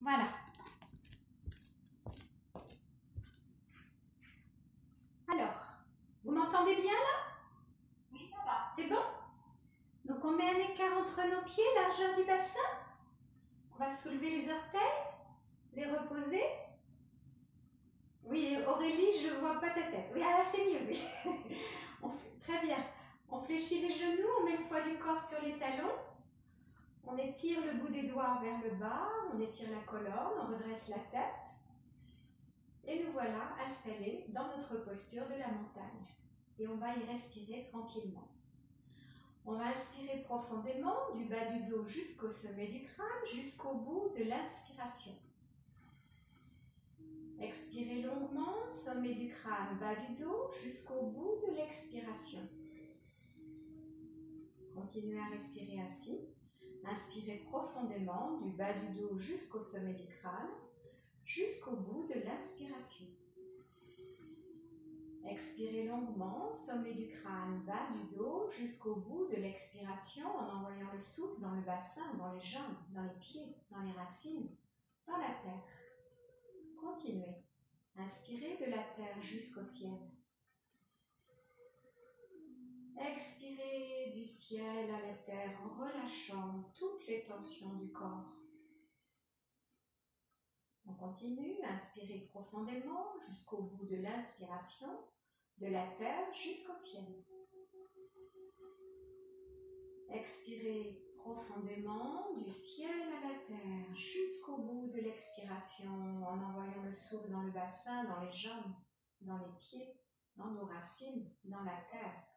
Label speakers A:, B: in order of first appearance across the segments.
A: Voilà. Alors, vous m'entendez bien là?
B: Oui, ça va.
A: C'est bon? Donc on met un écart entre nos pieds, largeur du bassin. On va soulever les orteils, les reposer. Oui, Aurélie, je ne vois pas ta tête. Oui, ah là c'est mieux, oui. Très bien. On fléchit les genoux, on met le poids du corps sur les talons. On étire le bout des doigts vers le bas, on étire la colonne, on redresse la tête. Et nous voilà installés dans notre posture de la montagne. Et on va y respirer tranquillement. On va inspirer profondément du bas du dos jusqu'au sommet du crâne, jusqu'au bout de l'inspiration. Expirez longuement, sommet du crâne, bas du dos, jusqu'au bout de l'expiration. Continuez à respirer ainsi. Inspirez profondément du bas du dos jusqu'au sommet du crâne, jusqu'au bout de l'inspiration. Expirez longuement, sommet du crâne, bas du dos, jusqu'au bout de l'expiration en envoyant le souffle dans le bassin, dans les jambes, dans les pieds, dans les racines, dans la terre. Continuez. Inspirez de la terre jusqu'au ciel. Expirez du ciel à la terre en relâchant toutes les tensions du corps. On continue. Inspirez profondément jusqu'au bout de l'inspiration, de la terre jusqu'au ciel. Expirez profondément du ciel à la terre jusqu'au bout de l'expiration en envoyant le souffle dans le bassin, dans les jambes, dans les pieds, dans nos racines, dans la terre.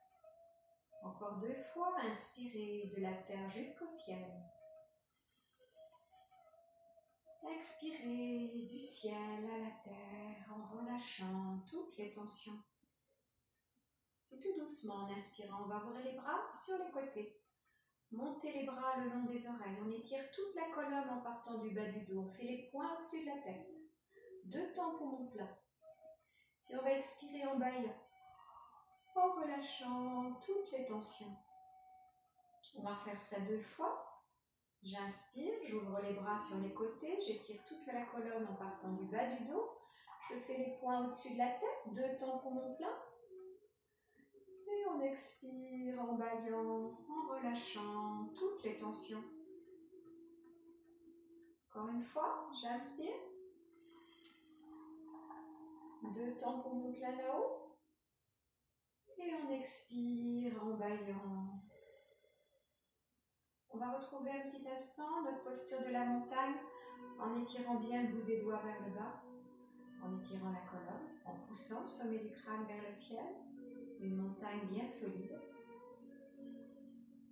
A: Encore 2 fois, inspirez de la terre jusqu'au ciel. Expirez du ciel à la terre en relâchant toutes les tensions. Et tout doucement, en inspirant, on va ouvrir les bras sur les côtés. Montez les bras le long des oreilles. On étire toute la colonne en partant du bas du dos. On fait les poings au-dessus de la tête. 2 temps poumons plats. Et on va expirer en bâillant, en relâchant toutes les tensions. On va faire ça 2 fois. J'inspire, j'ouvre les bras sur les côtés, j'étire toute la colonne en partant du bas du dos. Je fais les poings au-dessus de la tête, 2 temps poumons plats. Et on expire en bâillant, en relâchant toutes les tensions. Encore une fois, j'inspire. 2 temps poumons plats là-haut. Et on expire en bâillant. On va retrouver un petit instant notre posture de la montagne en étirant bien le bout des doigts vers le bas, en étirant la colonne, en poussant le sommet du crâne vers le ciel, une montagne bien solide.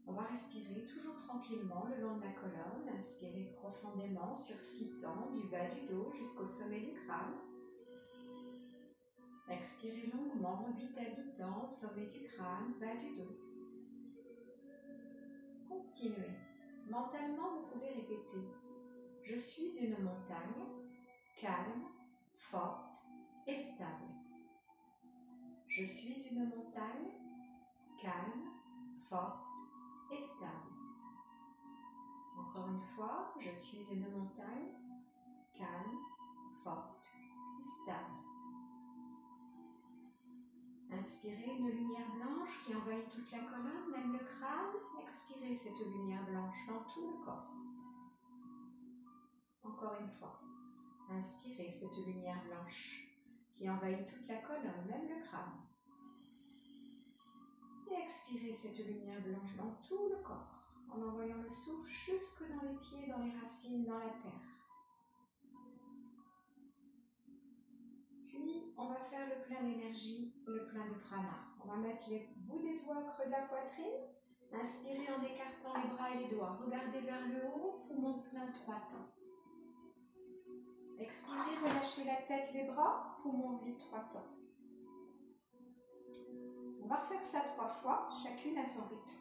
A: On va respirer toujours tranquillement le long de la colonne, inspirer profondément sur 6 temps du bas du dos jusqu'au sommet du crâne. Expirez longuement, 8 à 10 temps, sommet du crâne, bas du dos. Continuez. Mentalement, vous pouvez répéter « Je suis une montagne, calme, forte et stable. » Je suis une montagne, calme, forte et stable. Encore une fois, je suis une montagne, calme, forte et stable. Inspirez une lumière blanche qui envahit toute la colonne, même le crâne. Expirez cette lumière blanche dans tout le corps. Encore une fois, inspirez cette lumière blanche qui envahit toute la colonne, même le crâne. Et expirez cette lumière blanche dans tout le corps, en envoyant le souffle jusque dans les pieds, dans les racines, dans la terre. Puis, on va faire le plein d'énergie, le plein de prana. On va mettre les bouts des doigts au creux de la poitrine. Inspirez en écartant les bras et les doigts. Regardez vers le haut, poumon plein 3 temps. Expirez, relâchez la tête, les bras, poumon vide 3 temps. On va refaire ça 3 fois, chacune à son rythme.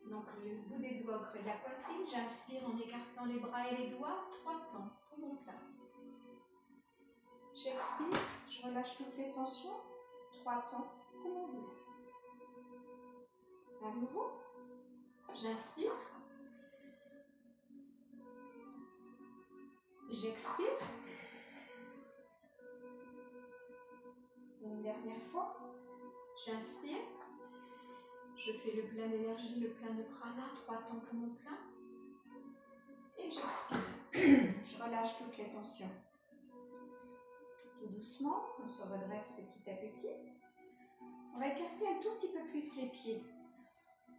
A: Donc le bout des doigts au creux de la poitrine, j'inspire en écartant les bras et les doigts, 3 temps, poumon plein. J'expire, je relâche toutes les tensions, 3 temps, poumon vide. À nouveau, j'inspire. J'expire. Une dernière fois. J'inspire. Je fais le plein d'énergie, le plein de prana, 3 temps poumons pleins. Et j'expire. Je relâche toutes les tensions. Tout doucement, on se redresse petit à petit. On va écarter un tout petit peu plus les pieds.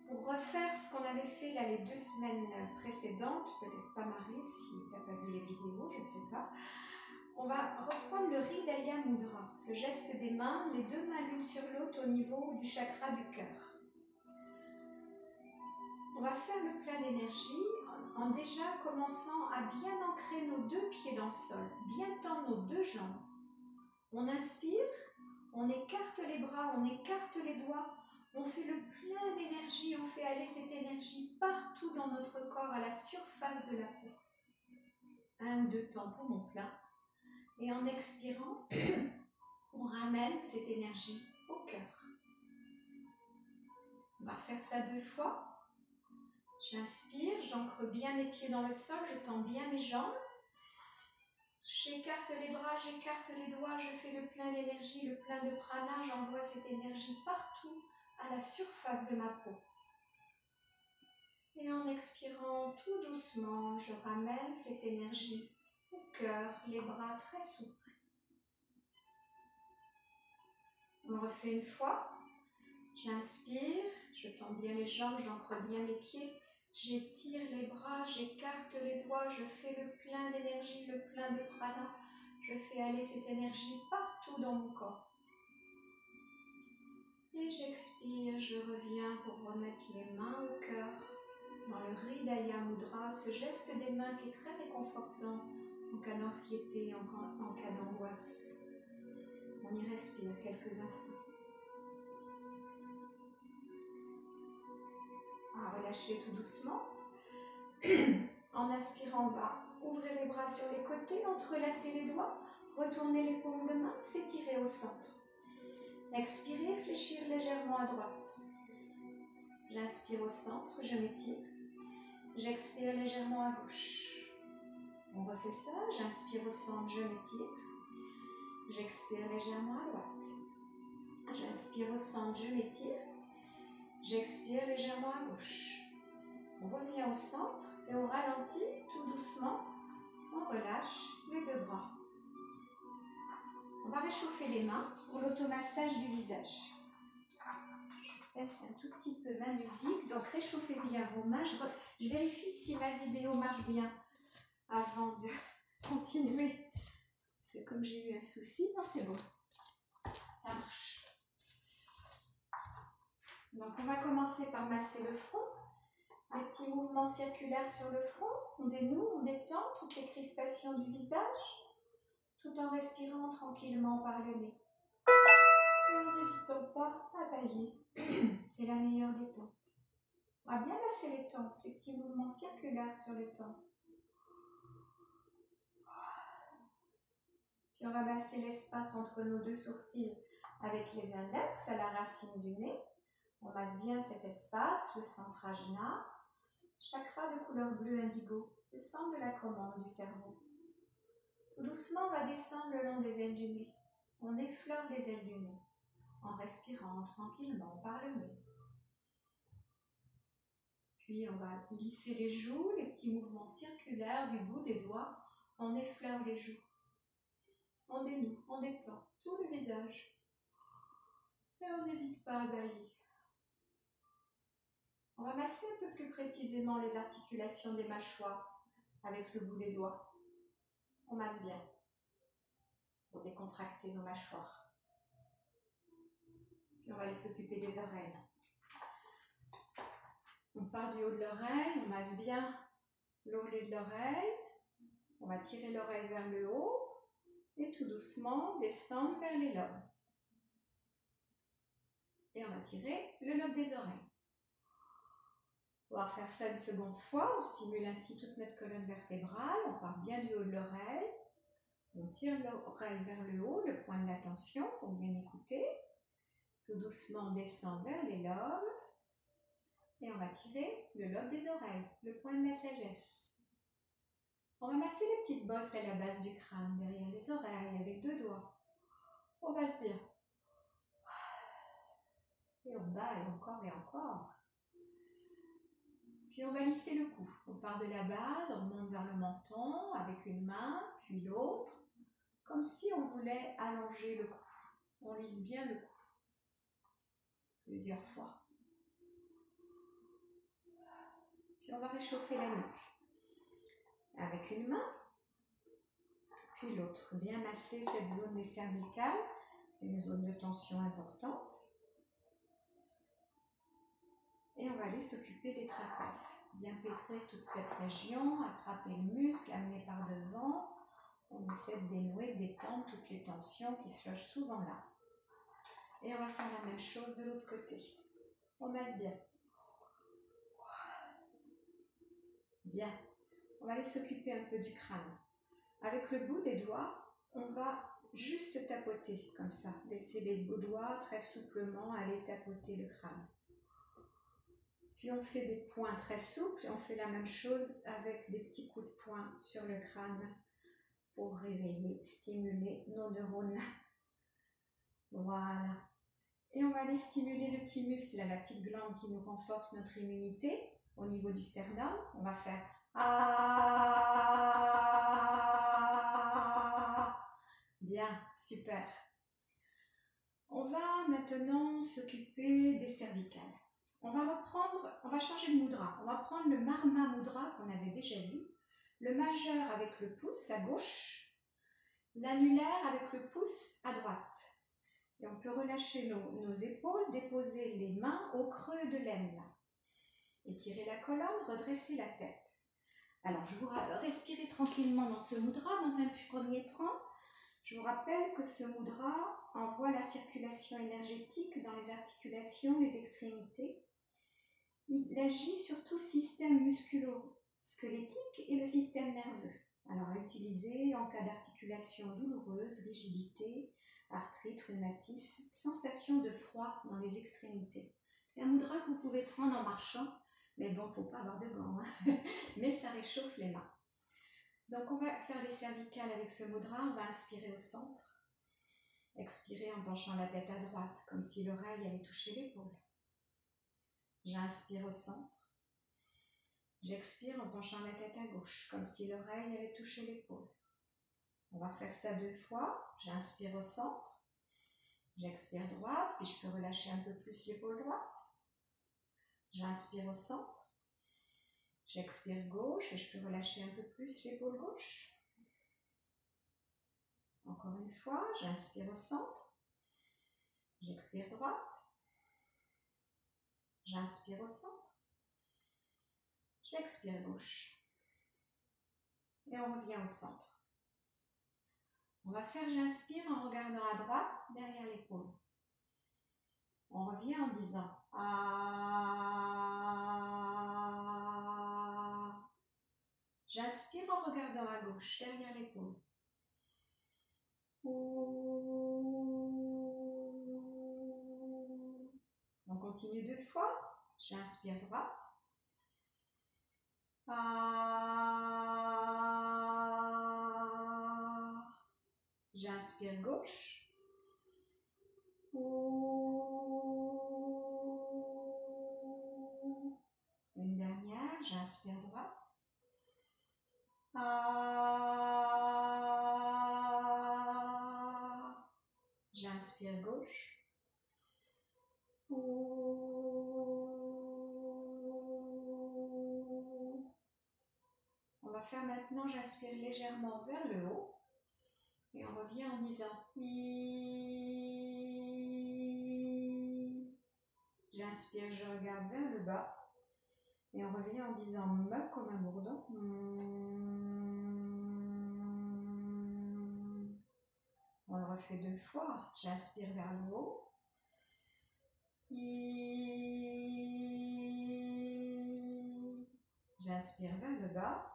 A: Pour refaire ce qu'on avait fait là les 2 semaines précédentes, peut-être pas Marie si tu n'as pas vu les vidéos, je ne sais pas. On va reprendre le Hridaya Mudra, ce geste des mains, les 2 mains l'une sur l'autre au niveau du chakra du cœur. On va faire le plein d'énergie en déjà commençant à bien ancrer nos 2 pieds dans le sol, bien tendre nos 2 jambes. On inspire, on écarte les bras, on écarte les doigts, on fait le plein d'énergie, on fait aller cette énergie partout dans notre corps, à la surface de la peau. 1 ou 2 temps poumons pleins. Et en expirant, on ramène cette énergie au cœur. On va faire ça 2 fois. J'inspire, j'ancre bien mes pieds dans le sol, je tends bien mes jambes. J'écarte les bras, j'écarte les doigts, je fais le plein d'énergie, le plein de prana, j'envoie cette énergie partout à la surface de ma peau. Et en expirant tout doucement, je ramène cette énergie au cœur, les bras très souples. On refait une fois. J'inspire, je tends bien les jambes, j'ancre bien mes pieds. J'étire les bras, j'écarte les doigts, je fais le plein d'énergie, le plein de prana. Je fais aller cette énergie partout dans mon corps. Et j'expire, je reviens pour remettre les mains au cœur, dans le Hridaya Mudra, ce geste des mains qui est très réconfortant en cas d'anxiété, en cas d'angoisse. On y respire quelques instants. À relâcher tout doucement. En inspirant, on va ouvrir les bras sur les côtés, entrelacer les doigts, retourner les paumes de main, s'étirer au centre. Expirez, fléchir légèrement à droite. J'inspire au centre, je m'étire. J'expire légèrement à gauche. On refait ça, j'inspire au centre, je m'étire. J'expire légèrement à droite. J'inspire au centre, je m'étire. J'expire légèrement à gauche. On revient au centre et au ralenti, tout doucement, on relâche les 2 bras. On va réchauffer les mains pour l'automassage du visage. Je baisse un tout petit peu ma musique, donc réchauffez bien vos mains. Je vérifie si ma vidéo marche bien avant de continuer. C'est comme j'ai eu un souci, non c'est bon. Ça marche. Donc on va commencer par masser le front. Les petits mouvements circulaires sur le front. On dénoue, on détend toutes les crispations du visage, tout en respirant tranquillement par le nez. Et en n'hésitant pas à bailler. C'est la meilleure détente. On va bien masser les tempes, les petits mouvements circulaires sur les tempes. Puis on va masser l'espace entre nos 2 sourcils avec les index à la racine du nez. On masse bien cet espace, le centre ajna, chakra de couleur bleu indigo, le centre de la commande du cerveau. Tout doucement, on va descendre le long des ailes du nez. On effleure les ailes du nez en respirant tranquillement par le nez. Puis on va lisser les joues, les petits mouvements circulaires du bout des doigts. On effleure les joues. On dénoue, on détend tout le visage. Et on n'hésite pas à bailler. On va masser un peu plus précisément les articulations des mâchoires avec le bout des doigts. On masse bien pour décontracter nos mâchoires. Puis on va aller s'occuper des oreilles. On part du haut de l'oreille, on masse bien l'oreiller de l'oreille. On va tirer l'oreille vers le haut et tout doucement descendre vers les lobes. Et on va tirer le lobe des oreilles. On va faire ça une seconde fois. On stimule ainsi toute notre colonne vertébrale. On part bien du haut de l'oreille. On tire l'oreille vers le haut, le point de l'attention pour bien écouter. Tout doucement, on descend vers les lobes. Et on va tirer le lobe des oreilles, le point de la sagesse. On va masser les petites bosses à la base du crâne, derrière les oreilles, avec 2 doigts. On masse bien. Et on bat, et encore, et encore. Puis on va lisser le cou. On part de la base, on monte vers le menton avec une main, puis l'autre, comme si on voulait allonger le cou. On lisse bien le cou. Plusieurs fois. Puis on va réchauffer la nuque. Avec une main, puis l'autre. Bien masser cette zone des cervicales, une zone de tension importante. Et on va aller s'occuper des trapèzes. Bien pétrir toute cette région, attraper le muscle, amener par devant. On essaie de dénouer, de détendre toutes les tensions qui se logent souvent là. Et on va faire la même chose de l'autre côté. On masse bien. Bien. On va aller s'occuper un peu du crâne. Avec le bout des doigts, on va juste tapoter comme ça. Laisser les doigts très souplement aller tapoter le crâne. Puis on fait des points très souples et on fait la même chose avec des petits coups de poing sur le crâne pour réveiller, stimuler nos neurones. Voilà. Et on va aller stimuler le thymus, là, la petite glande qui nous renforce notre immunité au niveau du sternum. On va faire ah. Bien, super. On va maintenant s'occuper des cervicales. On va changer de mudra. On va prendre le Marma Mudra qu'on avait déjà vu, le majeur avec le pouce à gauche, l'annulaire avec le pouce à droite. Et on peut relâcher nos épaules, déposer les mains au creux de l'aine. Étirer la colonne, redresser la tête. Alors, je vous respirez tranquillement dans ce mudra. Dans un premier temps, je vous rappelle que ce mudra envoie la circulation énergétique dans les articulations, les extrémités. Il agit sur tout le système musculo-squelettique et le système nerveux. Alors, à utiliser en cas d'articulation douloureuse, rigidité, arthrite, rhumatisme, sensation de froid dans les extrémités. C'est un mudra que vous pouvez prendre en marchant, mais bon, il ne faut pas avoir de gants, hein. Mais ça réchauffe les mains. Donc, on va faire les cervicales avec ce mudra. On va inspirer au centre, expirer en penchant la tête à droite, comme si l'oreille allait toucher l'épaule. J'inspire au centre. J'expire en penchant la tête à gauche, comme si l'oreille allait toucher l'épaule. On va faire ça 2 fois. J'inspire au centre. J'expire droite, puis je peux relâcher un peu plus l'épaule droite. J'inspire au centre. J'expire gauche et je peux relâcher un peu plus l'épaule gauche. Encore une fois, j'inspire au centre. J'expire droite. J'inspire au centre. J'expire gauche. Et on revient au centre. On va faire j'inspire en regardant à droite derrière l'épaule. On revient en disant ah. J'inspire en regardant à gauche derrière l'épaule. On continue 2 fois. J'inspire droite. Ah. J'inspire gauche. Une dernière, j'inspire droite. Ah. J'inspire gauche. On va faire maintenant, j'inspire légèrement vers le haut. Et on revient en disant I. J'inspire, je regarde vers le bas. Et on revient en disant me comme un bourdon. On le refait 2 fois. J'inspire vers le haut. I. J'inspire vers le bas.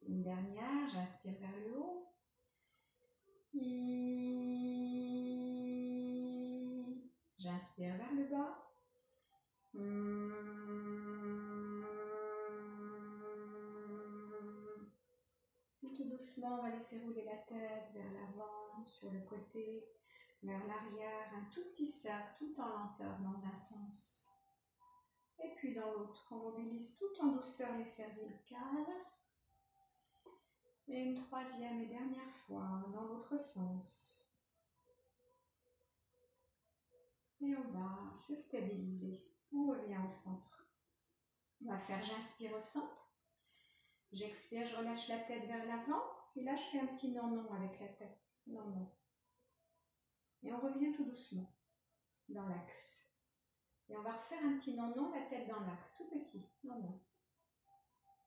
A: Une dernière, j'inspire vers le haut. I. J'inspire vers le bas. doucement, on va laisser rouler la tête vers l'avant, sur le côté, vers l'arrière, un tout petit cercle, tout en lenteur dans un sens. Et puis dans l'autre, on mobilise tout en douceur les cervicales. Et une troisième et dernière fois, dans l'autre sens. Et on va se stabiliser. On revient au centre. On va faire j'inspire au centre. J'expire, je relâche la tête vers l'avant. Et là, je fais un petit non-non avec la tête. Non-non. Et on revient tout doucement dans l'axe. Et on va refaire un petit non-non, la tête dans l'axe, tout petit. Non-non.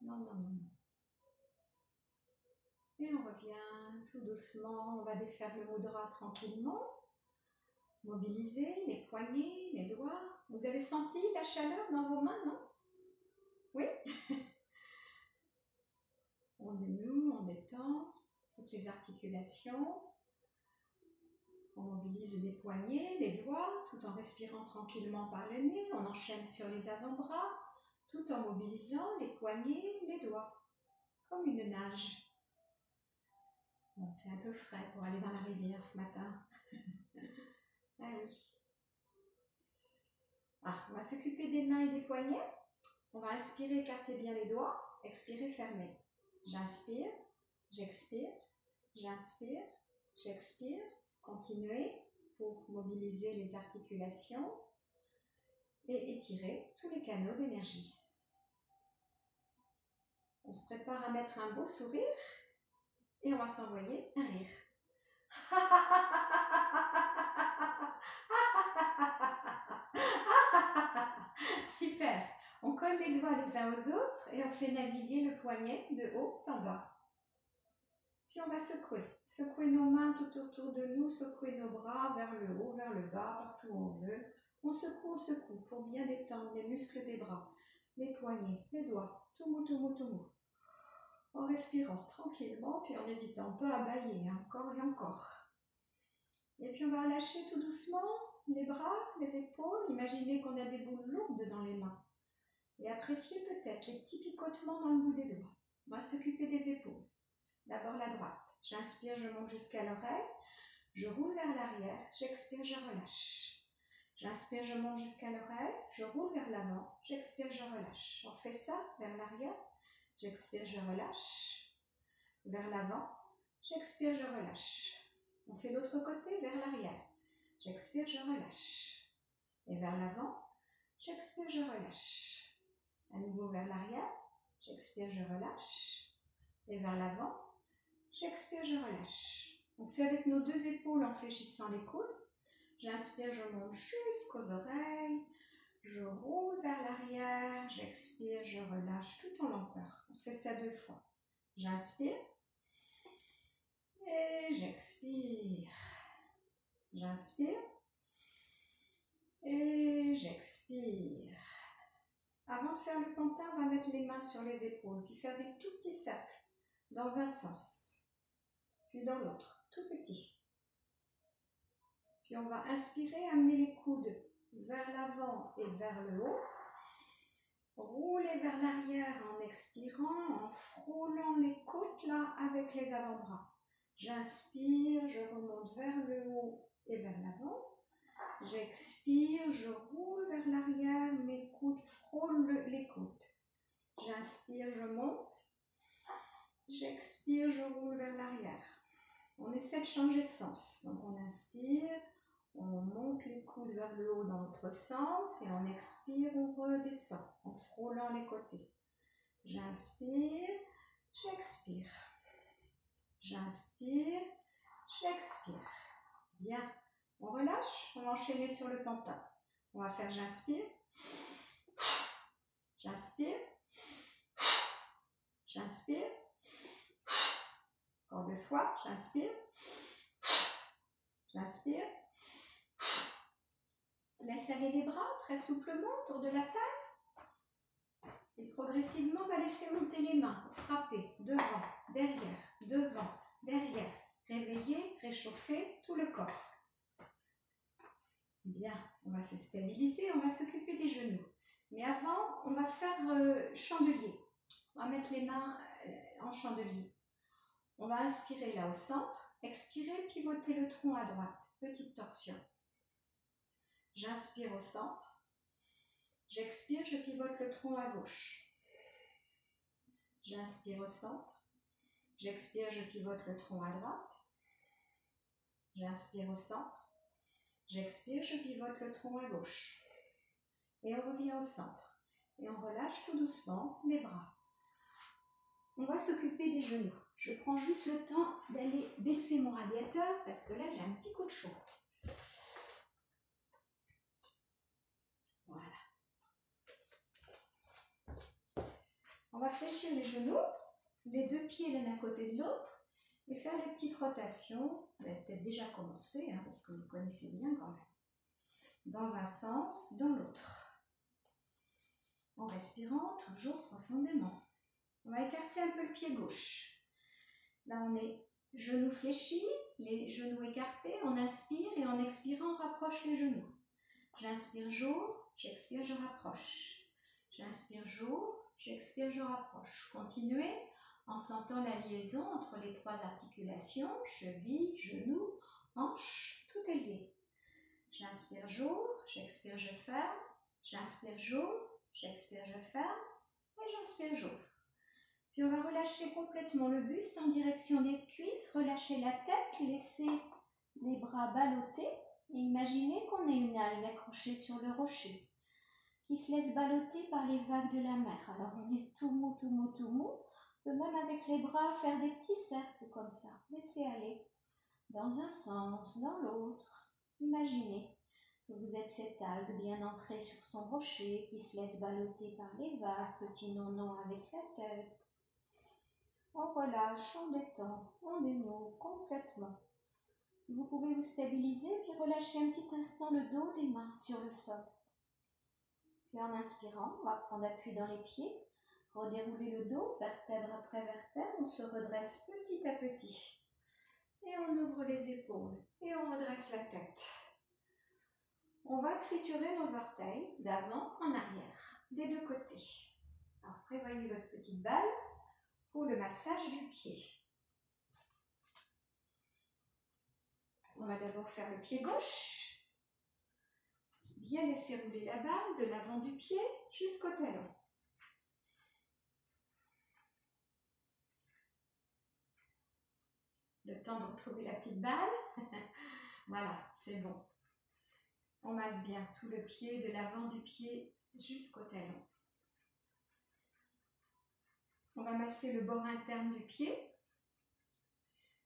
A: Non-non, non-non. Et on revient tout doucement. On va défaire le mudra tranquillement. Mobiliser les poignets, les doigts. Vous avez senti la chaleur dans vos mains, non? Oui? On dénoue, on détend toutes les articulations. On mobilise les poignets, les doigts, tout en respirant tranquillement par le nez. On enchaîne sur les avant-bras, tout en mobilisant les poignets, les doigts, comme une nage. Bon, c'est un peu frais pour aller dans la rivière ce matin. Ah oui. Ah, on va s'occuper des mains et des poignets. On va inspirer, écarter bien les doigts. Expirer, fermer. J'inspire, j'expire, j'inspire, j'expire. Continuez pour mobiliser les articulations et étirer tous les canaux d'énergie. On se prépare à mettre un beau sourire et on va s'envoyer un rire. Super! On colle les doigts les uns aux autres et on fait naviguer le poignet de haut en bas. Puis on va secouer nos mains tout autour de nous, secouer nos bras vers le haut, vers le bas, partout où on veut. On secoue pour bien détendre les muscles des bras, les poignets, les doigts, tout mou, tout mou, tout mou. En respirant tranquillement, puis en n'hésitant pas à bâiller, encore et encore. Et puis on va relâcher tout doucement les bras, les épaules. Imaginez qu'on a des boules lourdes dans les mains. Et appréciez peut-être les petits picotements dans le bout des doigts. On va s'occuper des épaules. D'abord la droite. J'inspire, je monte jusqu'à l'oreille. Je roule vers l'arrière. J'expire, je relâche. J'inspire, je monte jusqu'à l'oreille. Je roule vers l'avant. J'expire, je relâche. On fait ça vers l'arrière. J'expire, je relâche. Vers l'avant. J'expire, je relâche. On fait l'autre côté vers l'arrière. J'expire, je relâche. Et vers l'avant. J'expire, je relâche. À nouveau vers l'arrière. J'expire, je relâche. Et vers l'avant. J'expire, je relâche. On fait avec nos deux épaules en fléchissant les coudes. J'inspire, je monte jusqu'aux oreilles. Je roule vers l'arrière. J'expire, je relâche tout en lenteur. On fait ça 2 fois. J'inspire. Et j'expire. J'inspire. Et j'expire. Avant de faire le pantin, on va mettre les mains sur les épaules, puis faire des tout petits cercles dans un sens, puis dans l'autre, tout petit. Puis on va inspirer, amener les coudes vers l'avant et vers le haut. Rouler vers l'arrière en expirant, en frôlant les côtes là avec les avant-bras. J'inspire, je remonte vers le haut et vers l'avant. J'expire, je roule vers l'arrière, mes coudes frôlent les côtes. J'inspire, je monte. J'expire, je roule vers l'arrière. On essaie de changer de sens. Donc on inspire, on monte les coudes vers le haut dans l'autre sens et on expire, on redescend en frôlant les côtés. J'inspire, j'expire. J'inspire, j'expire. Bien. On relâche, on va enchaîner sur le pantin. On va faire j'inspire, j'inspire, j'inspire. Encore 2 fois, j'inspire, j'inspire. Laisse aller les bras très souplement autour de la taille. Et progressivement, on va laisser monter les mains pour frapper devant, derrière. Réveiller, réchauffer tout le corps. Bien, on va se stabiliser, on va s'occuper des genoux. Mais avant, on va faire chandelier. On va mettre les mains en chandelier. On va inspirer là au centre, expirer, pivoter le tronc à droite, petite torsion. J'inspire au centre, j'expire, je pivote le tronc à gauche. J'inspire au centre, j'expire, je pivote le tronc à droite. J'inspire au centre, j'expire, je pivote le tronc à gauche. Et on revient au centre. Et on relâche tout doucement les bras. On va s'occuper des genoux. Je prends juste le temps d'aller baisser mon radiateur parce que là j'ai un petit coup de chaud. Voilà. On va fléchir les genoux, les deux pieds l'un à côté de l'autre et faire les petites rotations. Vous avez peut-être déjà commencé parce que vous connaissez bien quand même. Dans un sens, dans l'autre. En respirant toujours profondément. On va écarter un peu le pied gauche. Là, on est genoux fléchis, les genoux écartés. On inspire et en expirant, on rapproche les genoux. J'inspire, j'ouvre, j'expire, je rapproche. J'inspire, j'ouvre, j'expire, je rapproche. Continuez en sentant la liaison entre les trois articulations, cheville, genou, hanche, tout est lié. J'inspire, j'ouvre, j'expire, je ferme. J'inspire, j'ouvre. J'expire, je ferme et j'inspire, j'ouvre. Puis on va relâcher complètement le buste en direction des cuisses, relâcher la tête, laisser les bras ballottés et imaginez qu'on ait une algue accrochée sur le rocher qui se laisse ballotter par les vagues de la mer. Alors on est tout mou, tout mou, tout mou. On peut même avec les bras faire des petits cercles comme ça. Laissez aller dans un sens, dans l'autre. Imaginez que vous êtes cette algue bien ancrée sur son rocher qui se laisse ballotter par les vagues, petit nonon avec la tête. On relâche, on détend, on dénoue complètement. Vous pouvez vous stabiliser puis relâcher un petit instant le dos des mains sur le sol. Puis en inspirant, on va prendre appui dans les pieds, redérouler le dos, vertèbre après vertèbre, on se redresse petit à petit. Et on ouvre les épaules et on redresse la tête. On va triturer nos orteils d'avant en arrière, des deux côtés. Alors prévoyez votre petite balle pour le massage du pied. On va d'abord faire le pied gauche. Bien laisser rouler la balle de l'avant du pied jusqu'au talon. Le temps de retrouver la petite balle. Voilà, c'est bon. On masse bien tout le pied, de l'avant du pied jusqu'au talon. On va masser le bord interne du pied,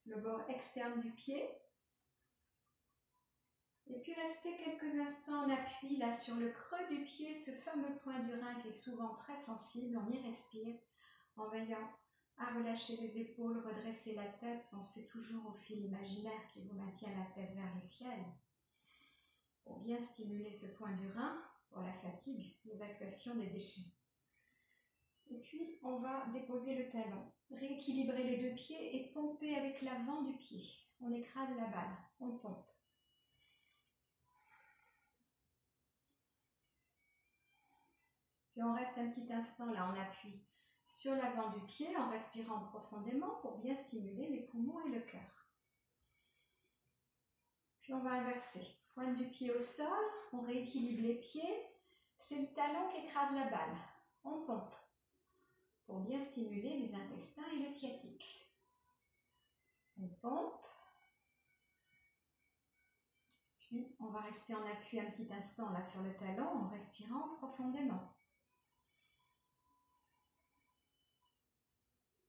A: le bord externe du pied. Et puis rester quelques instants en appui là sur le creux du pied, ce fameux point du rein qui est souvent très sensible. On y respire en veillant à relâcher les épaules, redresser la tête. Pensez toujours au fil imaginaire qui vous maintient la tête vers le ciel. Pour bien stimuler ce point du rein, pour la fatigue, l'évacuation des déchets. Et puis, on va déposer le talon, rééquilibrer les deux pieds et pomper avec l'avant du pied. On écrase la balle, on pompe. Puis on reste un petit instant là en appui sur l'avant du pied en respirant profondément pour bien stimuler les poumons et le cœur. Puis on va inverser. Pointe du pied au sol, on rééquilibre les pieds. C'est le talon qui écrase la balle. On pompe pour bien stimuler les intestins et le sciatique. On pompe. Puis on va rester en appui un petit instant là sur le talon en respirant profondément.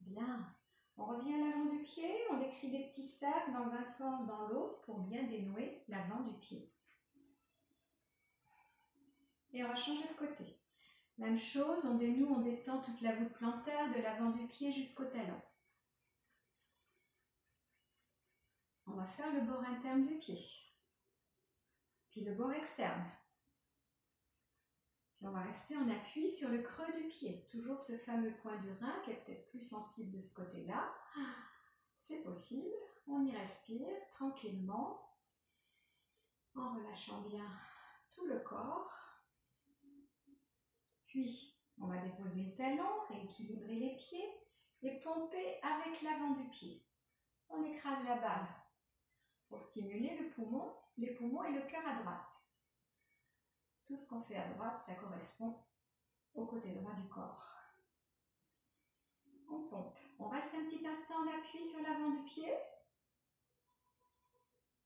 A: Bien. On revient à l'avant du pied, on décrit des petits cercles dans un sens, dans l'autre pour bien dénouer l'avant du pied. Et on va changer de côté. Même chose, on dénoue, on détend toute la voûte plantaire de l'avant du pied jusqu'au talon. On va faire le bord interne du pied. Puis le bord externe. Puis on va rester en appui sur le creux du pied. Toujours ce fameux point du rein qui est peut-être plus sensible de ce côté-là. C'est possible. On y respire tranquillement en relâchant bien tout le corps. Puis, on va déposer le talon, rééquilibrer les pieds et pomper avec l'avant du pied. On écrase la balle pour stimuler le poumon, les poumons et le cœur à droite. Tout ce qu'on fait à droite, ça correspond au côté droit du corps. On pompe. On reste un petit instant en appui sur l'avant du pied.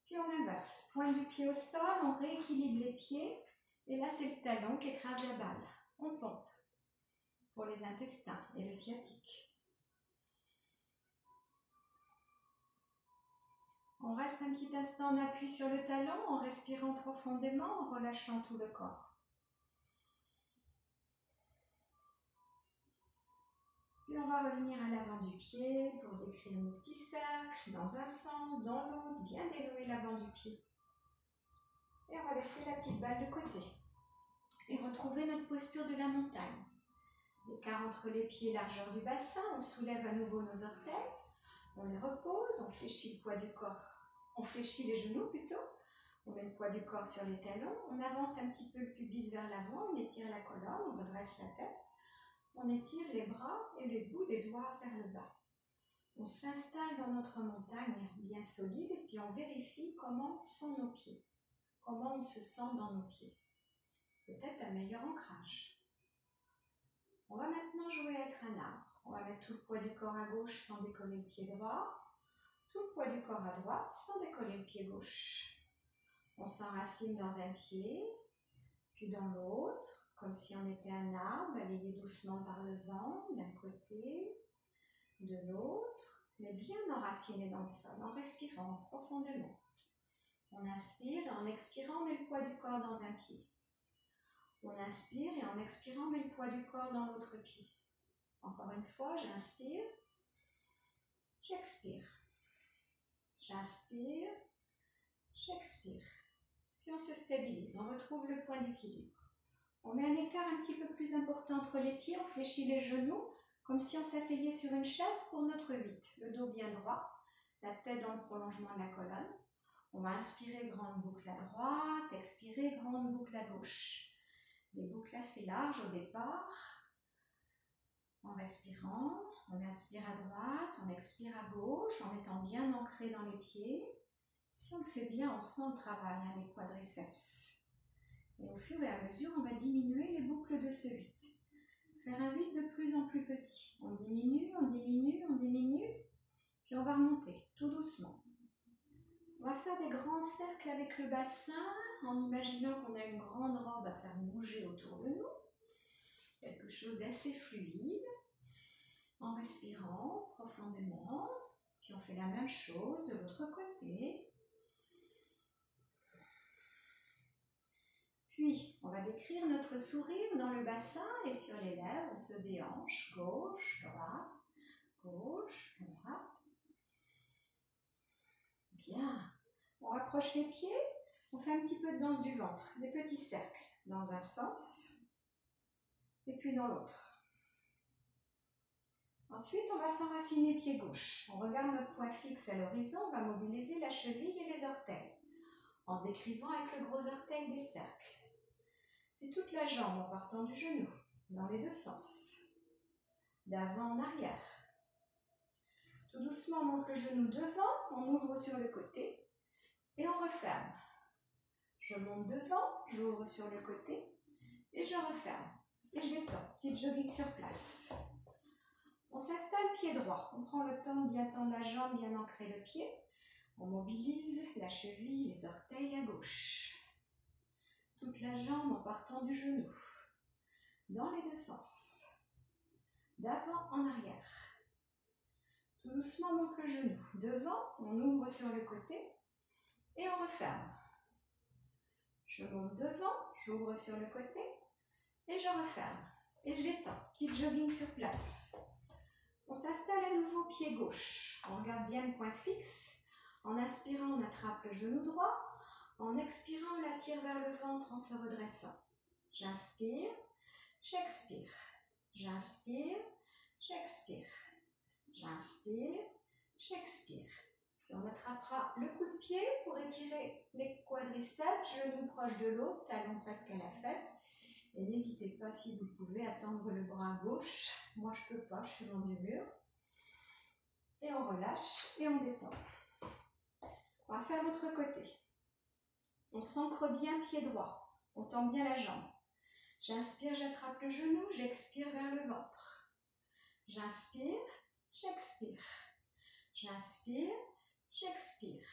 A: Puis on inverse. Pointe du pied au sol, on rééquilibre les pieds. Et là, c'est le talon qui écrase la balle. On pompe pour les intestins et le sciatique. On reste un petit instant en appui sur le talon en respirant profondément, en relâchant tout le corps. Puis on va revenir à l'avant du pied pour décrire nos petits cercles dans un sens, dans l'autre, bien dénouer l'avant du pied. Et on va laisser la petite balle de côté. Et retrouver notre posture de la montagne. L'écart entre les pieds, largeur du bassin, on soulève à nouveau nos orteils. On les repose, on fléchit le poids du corps. On fléchit les genoux plutôt. On met le poids du corps sur les talons. On avance un petit peu le pubis vers l'avant. On étire la colonne, on redresse la tête. On étire les bras et les bouts des doigts vers le bas. On s'installe dans notre montagne bien solide et puis on vérifie comment sont nos pieds. Comment on se sent dans nos pieds. Peut-être un meilleur ancrage. On va maintenant jouer à être un arbre. On va mettre tout le poids du corps à gauche sans décoller le pied droit. Tout le poids du corps à droite sans décoller le pied gauche. On s'enracine dans un pied, puis dans l'autre, comme si on était un arbre, balayé doucement par le vent, d'un côté, de l'autre, mais bien enraciné dans le sol, en respirant profondément. On inspire et en expirant, on met le poids du corps dans un pied. On inspire et en expirant, on met le poids du corps dans l'autre pied. Encore une fois, j'inspire, j'expire. J'inspire, j'expire. Puis on se stabilise, on retrouve le point d'équilibre. On met un écart un petit peu plus important entre les pieds, on fléchit les genoux, comme si on s'asseyait sur une chaise pour notre 8. Le dos bien droit, la tête dans le prolongement de la colonne. On va inspirer, grande boucle à droite, expirer, grande boucle à gauche. Des boucles assez larges au départ. En respirant, on inspire à droite, on expire à gauche, en étant bien ancré dans les pieds. Si on le fait bien, on sent le travail avec les quadriceps. Et au fur et à mesure, on va diminuer les boucles de ce 8. Faire un 8 de plus en plus petit. On diminue, on diminue, on diminue. Puis on va remonter, tout doucement. On va faire des grands cercles avec le bassin, en imaginant qu'on a une grande robe à faire bouger autour de nous. Quelque chose d'assez fluide. En respirant profondément. Puis on fait la même chose de l'autre côté. Puis, on va décrire notre sourire dans le bassin et sur les lèvres. On se déhanche, gauche, droite, gauche, droite. Bien. On rapproche les pieds. On fait un petit peu de danse du ventre. Des petits cercles dans un sens et puis dans l'autre. Ensuite, on va s'enraciner pied gauche. On regarde notre point fixe à l'horizon. On va mobiliser la cheville et les orteils en décrivant avec le gros orteil des cercles. Et toute la jambe en partant du genou, dans les deux sens, d'avant en arrière. Tout doucement, on monte le genou devant, on ouvre sur le côté et on referme. Je monte devant, j'ouvre sur le côté et je referme. Et je détends, petite jogging sur place. On s'installe pied droit, on prend le temps de bien tendre la jambe, bien ancrer le pied. On mobilise la cheville, les orteils à gauche. Toute la jambe en partant du genou, dans les deux sens, d'avant en arrière. Tout doucement, on monte le genou. Devant, on ouvre sur le côté et on referme. Je monte devant, j'ouvre sur le côté et je referme. Et je détends, petite jogging sur place. On s'installe à nouveau pied gauche. On regarde bien le point fixe. En inspirant, on attrape le genou droit. En expirant, on l'attire vers le ventre en se redressant. J'inspire, j'expire. J'inspire, j'expire. J'inspire, j'expire. Puis on attrapera le coup de pied pour étirer les quadriceps, genou proche de l'autre, talon presque à la fesse. Et n'hésitez pas, si vous pouvez, à tendre le bras gauche. Moi, je ne peux pas, je suis loin du mur. Et on relâche et on détend. On va faire l'autre côté. On s'ancre bien pied droit. On tend bien la jambe. J'inspire, j'attrape le genou, j'expire vers le ventre. J'inspire, j'expire. J'inspire, j'expire.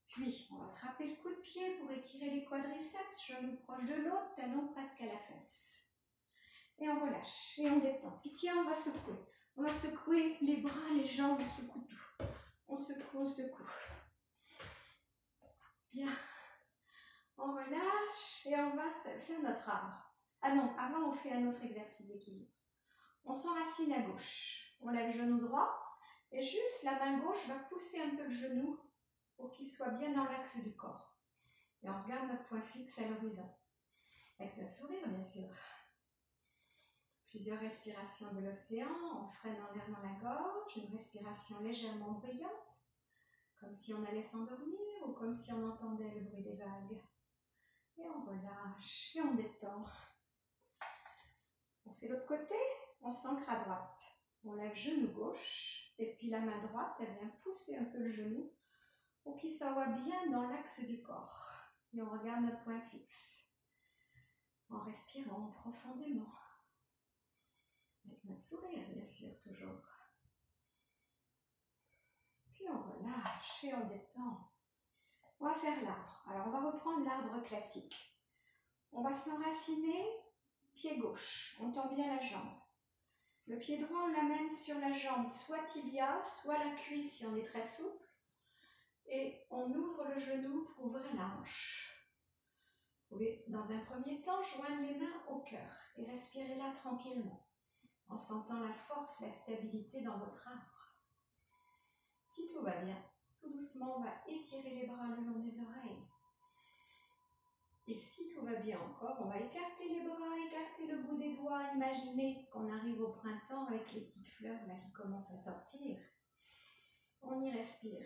A: Puis, on va attraper le coup de pied pour étirer les quadriceps, genou proche de l'autre, talon presque à la fesse. Et on relâche, et on détend. Puis tiens, on va secouer. On va secouer les bras, les jambes, on secoue tout. On secoue, on secoue. Bien. On relâche et on va faire notre arbre. Ah non, avant on fait un autre exercice d'équilibre. On s'enracine à gauche. On lève le genou droit et juste la main gauche va pousser un peu le genou pour qu'il soit bien dans l'axe du corps. Et on regarde notre point fixe à l'horizon. Avec notre sourire, bien sûr. Plusieurs respirations de l'océan, on freine en l'air dans la gorge, une respiration légèrement bruyante, comme si on allait s'endormir ou comme si on entendait le bruit des vagues. Et on relâche, et on détend. On fait l'autre côté, on s'ancre à droite. On lève genou gauche, et puis la main droite, elle vient pousser un peu le genou pour qu'il soit bien dans l'axe du corps. Et on regarde notre point fixe, en respirant profondément. Avec notre sourire, bien sûr, toujours. Puis on relâche et on détend. On va faire l'arbre. Alors, on va reprendre l'arbre classique. On va s'enraciner, pied gauche. On tend bien la jambe. Le pied droit, on l'amène sur la jambe, soit tibia, soit la cuisse si on est très souple. Et on ouvre le genou pour ouvrir la hanche. Vous pouvez, dans un premier temps, joindre les mains au cœur et respirer là tranquillement, en sentant la force, la stabilité dans votre arbre. Si tout va bien, tout doucement, on va étirer les bras le long des oreilles. Et si tout va bien encore, on va écarter les bras, écarter le bout des doigts. Imaginez qu'on arrive au printemps avec les petites fleurs là qui commencent à sortir. On y respire.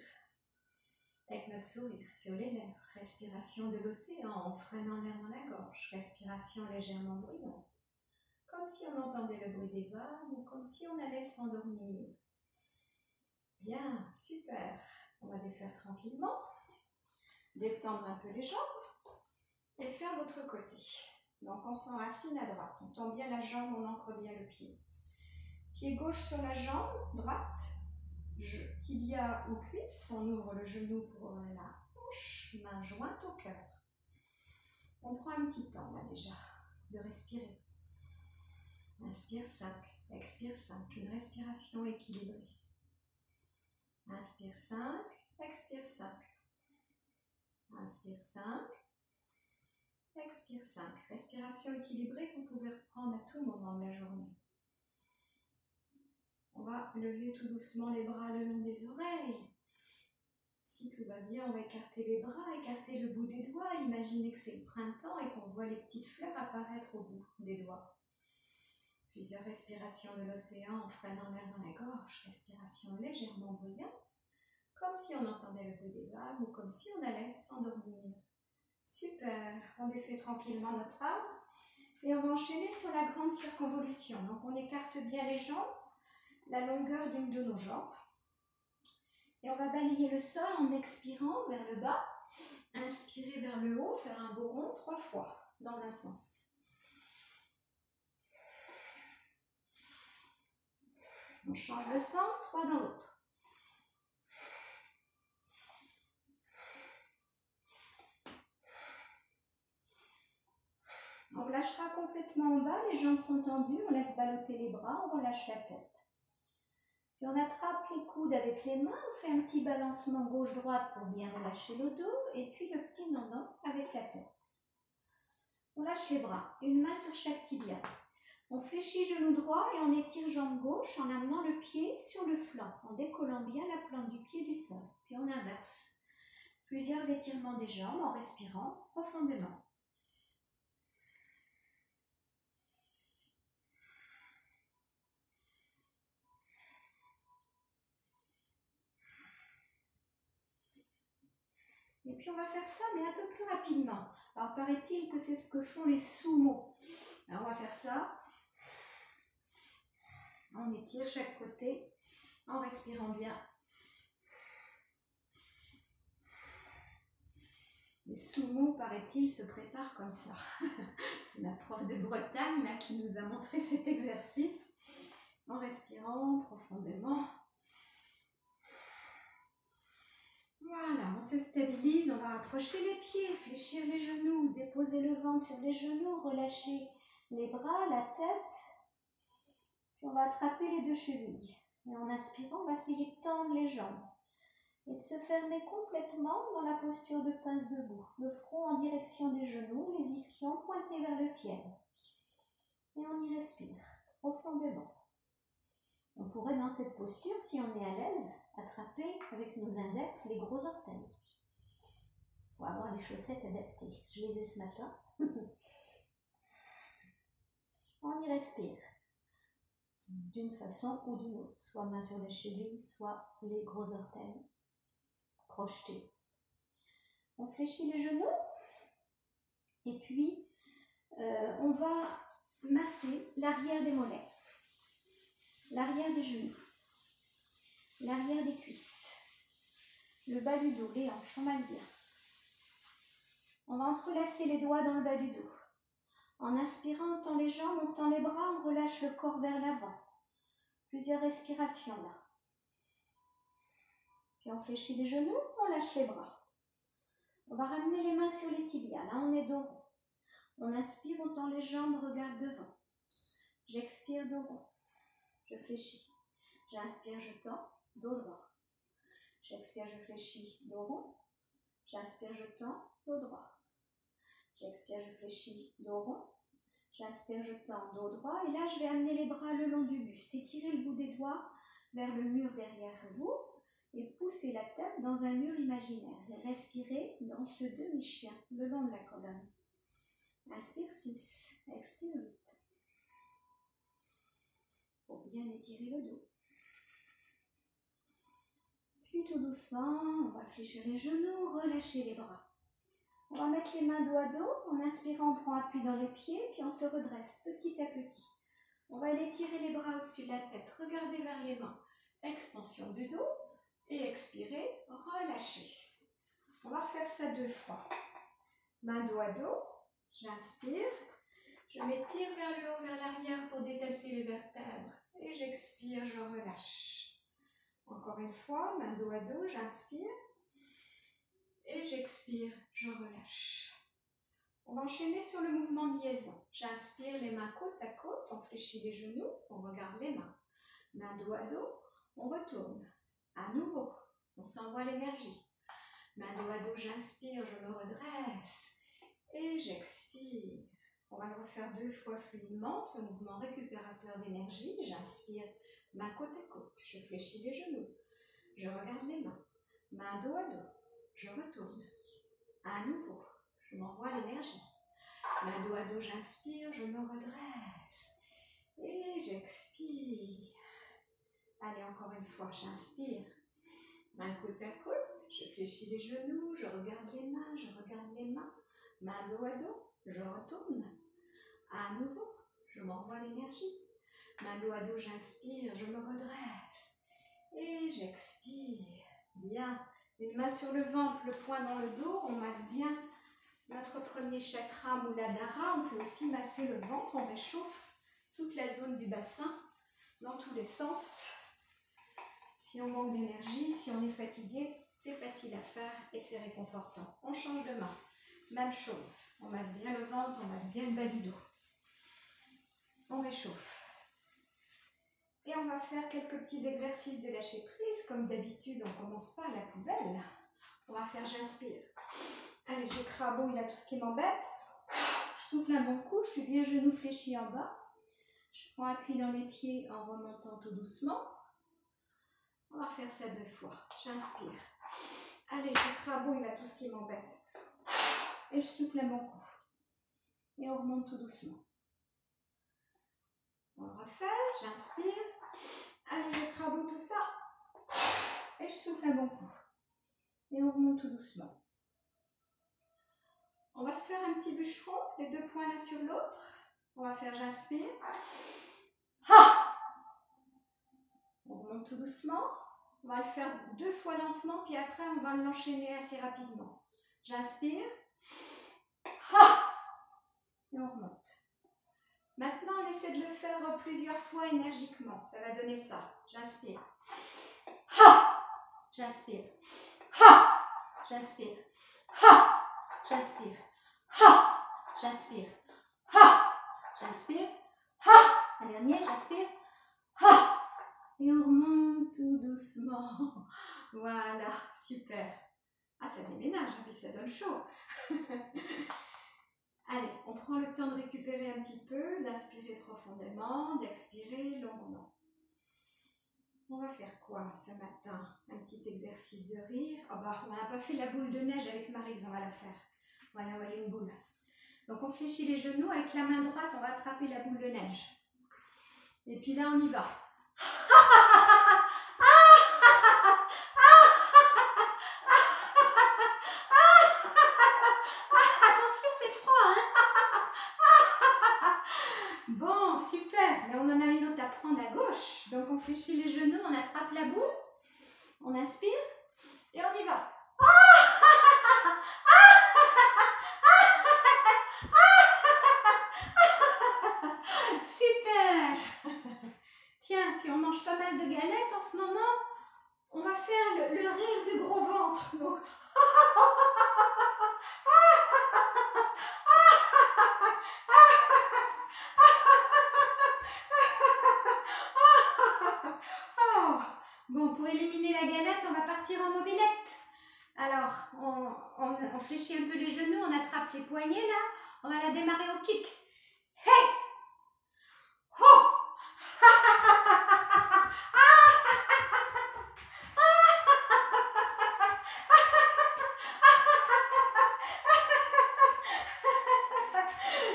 A: Avec notre sourire sur les lèvres. Respiration de l'océan en freinant l'air dans la gorge. Respiration légèrement bruyante. Comme si on entendait le bruit des vagues ou comme si on allait s'endormir. Bien, super. On va défaire tranquillement. Détendre un peu les jambes. Et faire l'autre côté. Donc on s'enracine à droite. On tend bien la jambe, on ancre bien le pied. Pied gauche sur la jambe, droite. Tibia ou cuisse. On ouvre le genou pour la hanche. Main jointe au cœur. On prend un petit temps là déjà de respirer. Inspire 5, expire 5. Une respiration équilibrée. Inspire 5, expire 5. Inspire 5. Expire 5. Respiration équilibrée que vous pouvez reprendre à tout moment de la journée. On va lever tout doucement les bras le long des oreilles. Si tout va bien, on va écarter les bras, écarter le bout des doigts. Imaginez que c'est le printemps et qu'on voit les petites fleurs apparaître au bout des doigts. Plusieurs respirations de l'océan en freinant l'air dans la gorge. Respiration légèrement bruyante, comme si on entendait le bruit des vagues ou comme si on allait s'endormir. Super, on défait tranquillement notre arbre et on va enchaîner sur la grande circonvolution. Donc on écarte bien les jambes, la longueur d'une de nos jambes. Et on va balayer le sol en expirant vers le bas, inspirer vers le haut, faire un beau rond 3 fois dans un sens. On change de sens, 3 dans l'autre. On relâchera complètement en bas, les jambes sont tendues, on laisse ballotter les bras, on relâche la tête. Puis on attrape les coudes avec les mains, on fait un petit balancement gauche-droite pour bien relâcher le dos, et puis le petit non-non avec la tête. On lâche les bras, une main sur chaque tibia. On fléchit genou droit et on étire jambe gauche en amenant le pied sur le flanc, en décollant bien la plante du pied du sol. Puis on inverse. Plusieurs étirements des jambes en respirant profondément. Et puis on va faire ça, mais un peu plus rapidement. Alors paraît-il que c'est ce que font les sumo. Alors on va faire ça. On étire chaque côté. En respirant bien. Les sumo, paraît-il, se préparent comme ça. C'est ma prof de Bretagne là, qui nous a montré cet exercice. En respirant profondément. Voilà, on se stabilise, on va rapprocher les pieds, fléchir les genoux, déposer le ventre sur les genoux, relâcher les bras, la tête. Puis on va attraper les deux chevilles. Et en inspirant, on va essayer de tendre les jambes. Et de se fermer complètement dans la posture de pince debout. Le front en direction des genoux, les ischions pointés vers le ciel. Et on y respire profondément. On pourrait dans cette posture, si on est à l'aise, attraper avec nos index les gros orteils. Il faut avoir les chaussettes adaptées. Je les ai ce matin. On y respire. D'une façon ou d'une autre. Soit main sur les chevilles, soit les gros orteils projetés. On fléchit les genoux. Et puis, on va masser l'arrière des mollets. L'arrière des genoux, l'arrière des cuisses, le bas du dos, les hanches, on masse bien. On va entrelacer les doigts dans le bas du dos. En inspirant, on tend les jambes, on tend les bras, on relâche le corps vers l'avant. Plusieurs respirations là. Puis on fléchit les genoux, on lâche les bras. On va ramener les mains sur les tibias, là on est dos rond. On inspire, on tend les jambes, regarde devant. J'expire, dos rond. Je fléchis. J'inspire, je tends, dos droit. J'expire, je fléchis, dos rond. J'inspire, je tends, dos droit. J'expire, je fléchis, dos rond. J'inspire, je tends, dos droit. Et là, je vais amener les bras le long du buste. Étirez le bout des doigts vers le mur derrière vous et poussez la tête dans un mur imaginaire. Et respirez dans ce demi-chien le long de la colonne. Inspire 6, expire 8. Pour bien étirer le dos. Puis tout doucement, on va fléchir les genoux, relâcher les bras. On va mettre les mains dos à dos. En inspirant, on prend appui dans les pieds, puis on se redresse petit à petit. On va aller tirer les bras au-dessus de la tête, regarder vers les mains. Extension du dos et expirer, relâcher. On va refaire ça 2 fois. Main dos à dos, j'inspire. Je m'étire vers le haut, vers l'arrière pour détasser les vertèbres. Et j'expire, je relâche. Encore une fois, main dos à dos, j'inspire. Et j'expire, je relâche. On va enchaîner sur le mouvement de liaison. J'inspire, les mains côte à côte, on fléchit les genoux, on regarde les mains. Main dos à dos, on retourne. À nouveau, on s'envoie l'énergie. Main dos à dos, j'inspire, je me redresse. Et j'expire. On va le refaire 2 fois fluidement, ce mouvement récupérateur d'énergie. J'inspire, main côte à côte, je fléchis les genoux. Je regarde les mains. Main dos à dos, je retourne. À nouveau, je m'envoie l'énergie. Main dos à dos, j'inspire, je me redresse. Et j'expire. Allez, encore une fois, j'inspire. Main côte à côte, je fléchis les genoux, je regarde les mains, je regarde les mains. Main dos à dos, je retourne. À nouveau, je m'envoie l'énergie. Main dos à dos, j'inspire, je me redresse. Et j'expire. Bien. Une main sur le ventre, le poing dans le dos, on masse bien notre premier chakra Muladhara. On peut aussi masser le ventre, on réchauffe toute la zone du bassin dans tous les sens. Si on manque d'énergie, si on est fatigué, c'est facile à faire et c'est réconfortant. On change de main. Même chose. On masse bien le ventre, on masse bien le bas du dos. On réchauffe. Et on va faire quelques petits exercices de lâcher prise. Comme d'habitude, on commence par la poubelle. On va faire j'inspire. Allez, j'écrabouille là tout ce qui m'embête. Je souffle un bon coup, je suis bien genou fléchi en bas. Je prends appui dans les pieds en remontant tout doucement. On va faire ça 2 fois. J'inspire. Allez, j'écrabouille là tout ce qui m'embête. Et je souffle un bon coup. Et on remonte tout doucement. On le refait. J'inspire. Allez, j'écrabouille tout ça. Et je souffle un bon coup. Et on remonte tout doucement. On va se faire un petit bûcheron, les 2 poings l'un sur l'autre. On va faire j'inspire. On remonte Donc tout doucement, on va le faire 2 fois lentement, puis après on va l'enchaîner assez rapidement. J'inspire. Et on remonte. Maintenant, on essaie de le faire plusieurs fois énergiquement. Ça va donner ça. J'inspire. J'inspire. J'inspire. J'inspire. J'inspire. J'inspire. Un dernier, j'inspire. Et on remonte tout doucement. Voilà, super. Ah, ça déménage, puis ça donne chaud. Allez, on prend le temps de récupérer un petit peu, d'inspirer profondément, d'expirer longuement. On va faire quoi ce matin? Un petit exercice de rire. Oh bah, on n'a pas fait la boule de neige avec Maryse, on va la faire. On va y envoyer une boule. Donc on fléchit les genoux, avec la main droite, on va attraper la boule de neige. Et puis là, on y va. Attention, c'est froid, hein? Bon, super. Là, on en a une autre à prendre à gauche. Donc on fléchit les genoux, on attrape la boule, on inspire et on y va. Super. Tiens, puis on mange pas mal de galettes en ce moment. On va faire le rire du gros ventre. Donc, bon, pour éliminer la galette, on va partir en mobilette. Alors, on fléchit un peu les genoux, on attrape les poignets là. On va la démarrer au kick. Hey! Oh!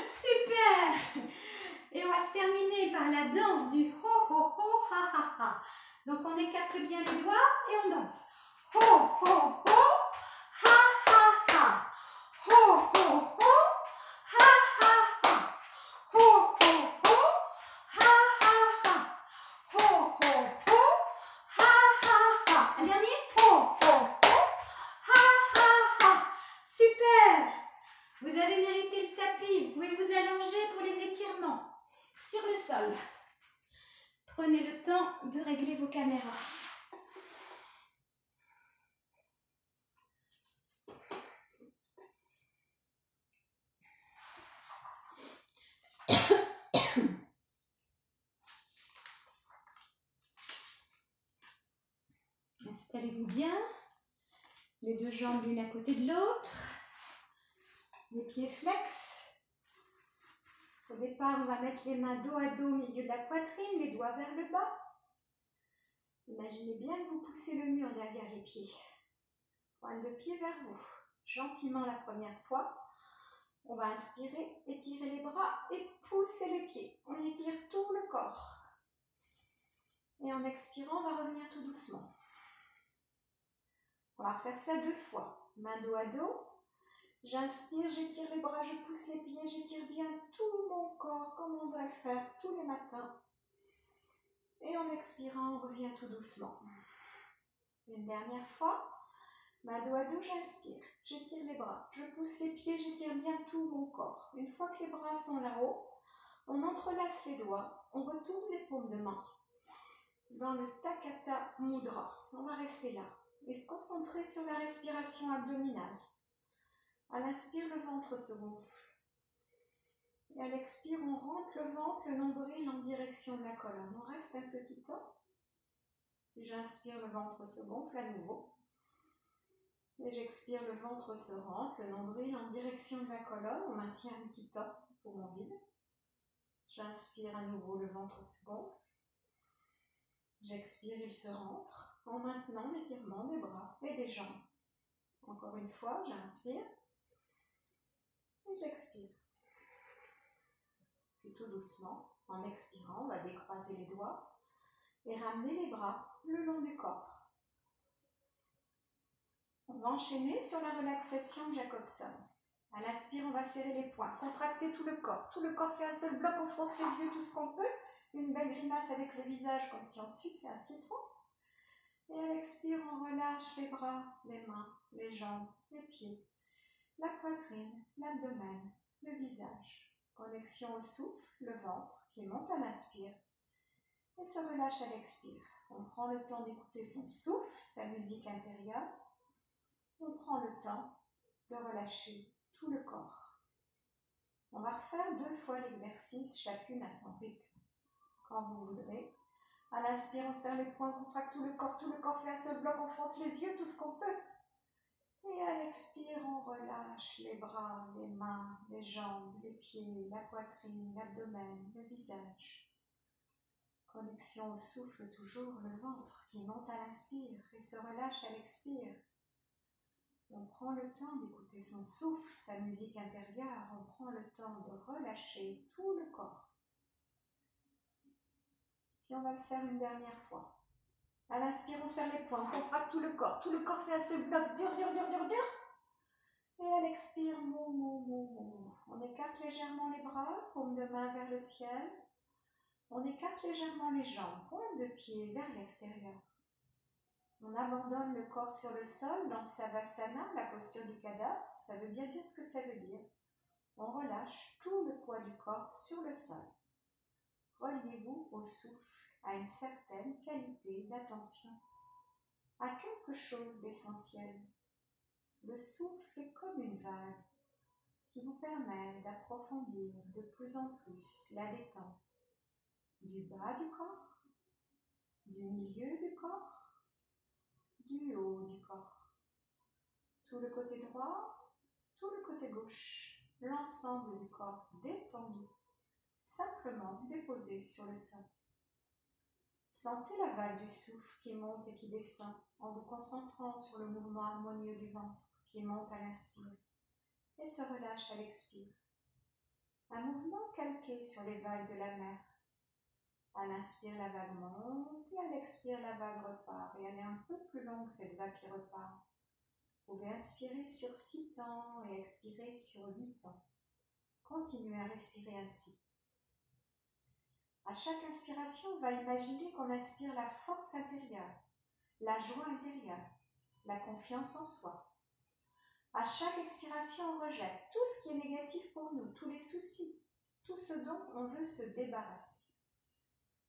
A: Super! Et on va se terminer par la danse du ho ho ho ha ha ha. Donc on écarte bien les doigts et on danse. Ho ho ho ha ha ha. Ho ho ho ha ha ha. Ho ho ho ha ha ha. Ho ho ho ha ha ha. Un dernier. Ho ho ho ha ha ha. Super! Vous avez mérité le tapis. Vous pouvez vous allonger pour les étirements. Sur le sol. Prenez le temps de régler vos caméras. Installez-vous bien. Les 2 jambes l'une à côté de l'autre. Les pieds flex. Au départ, on va mettre les mains dos à dos au milieu de la poitrine, les doigts vers le bas. Imaginez bien que vous poussez le mur derrière les pieds. Pointe de pied vers vous. Gentiment la première fois. On va inspirer, étirer les bras et pousser les pieds. On étire tout le corps. Et en expirant, on va revenir tout doucement. On va refaire ça 2 fois. Main dos à dos. J'inspire, j'étire les bras, je pousse les pieds, j'étire bien tout mon corps comme on va le faire tous les matins. Et en expirant, on revient tout doucement. Une dernière fois. Main dos à dos, j'inspire, j'étire les bras, je pousse les pieds, j'étire bien tout mon corps. Une fois que les bras sont là-haut, on entrelace les doigts, on retourne les paumes de main dans le Takata Mudra. On va rester là et se concentrer sur la respiration abdominale. À l'inspire, le ventre se gonfle. Et à l'expire, on rentre le ventre, le nombril en direction de la colonne. On reste un petit temps. Et j'inspire, le ventre se gonfle à nouveau. Et j'expire, le ventre se rentre, le nombril en direction de la colonne. On maintient un petit temps pour mon vide. J'inspire à nouveau, le ventre se gonfle. J'expire, il se rentre en maintenant l'étirement des bras et des jambes. Encore une fois, j'inspire et j'expire. Puis tout doucement, en expirant, on va décroiser les doigts et ramener les bras le long du corps. On va enchaîner sur la relaxation Jacobson. À l'inspire, on va serrer les poings, contracter tout le corps. Tout le corps fait un seul bloc, on fronce les yeux tout ce qu'on peut. Une belle grimace avec le visage comme si on suçait un citron. Et à l'expire, on relâche les bras, les mains, les jambes, les pieds, la poitrine, l'abdomen, le visage. Connexion au souffle, le ventre qui monte à l'inspire et se relâche à l'expire. On prend le temps d'écouter son souffle, sa musique intérieure. On prend le temps de relâcher tout le corps. On va refaire 2 fois l'exercice, chacune à son rythme, quand vous voudrez. À l'inspire, on serre les poings, on contracte tout le corps fait un seul bloc, on fonce les yeux, tout ce qu'on peut. Et à l'expire, on relâche les bras, les mains, les jambes, les pieds, la poitrine, l'abdomen, le visage. Connexion au souffle, toujours le ventre qui monte à l'inspire et se relâche à l'expire. On prend le temps d'écouter son souffle, sa musique intérieure, on prend le temps de relâcher tout le corps. Puis on va le faire une dernière fois. À l'inspire, on serre les poings, on contracte tout le corps fait un seul bloc, dur. Et à l'expire, mou. On écarte légèrement les bras, paume de main vers le ciel. On écarte légèrement les jambes, pointe de pied vers l'extérieur. On abandonne le corps sur le sol dans Savasana, la posture du cadavre. Ça veut bien dire ce que ça veut dire. On relâche tout le poids du corps sur le sol. Reliez-vous au souffle, à une certaine qualité d'attention, à quelque chose d'essentiel. Le souffle est comme une vague qui vous permet d'approfondir de plus en plus la détente du bas du corps, du milieu du corps, du haut du corps. Tout le côté droit, tout le côté gauche, l'ensemble du corps détendu, simplement déposé sur le sol. Sentez la vague du souffle qui monte et qui descend en vous concentrant sur le mouvement harmonieux du ventre qui monte à l'inspire et se relâche à l'expire. Un mouvement calqué sur les vagues de la mer. À l'inspire, la vague monte et à l'expire, la vague repart. Et elle est un peu plus longue, cette vague qui repart. Vous pouvez inspirer sur 6 temps et expirer sur 8 temps. Continuez à respirer ainsi. À chaque inspiration, on va imaginer qu'on inspire la force intérieure, la joie intérieure, la confiance en soi. À chaque expiration, on rejette tout ce qui est négatif pour nous, tous les soucis, tout ce dont on veut se débarrasser.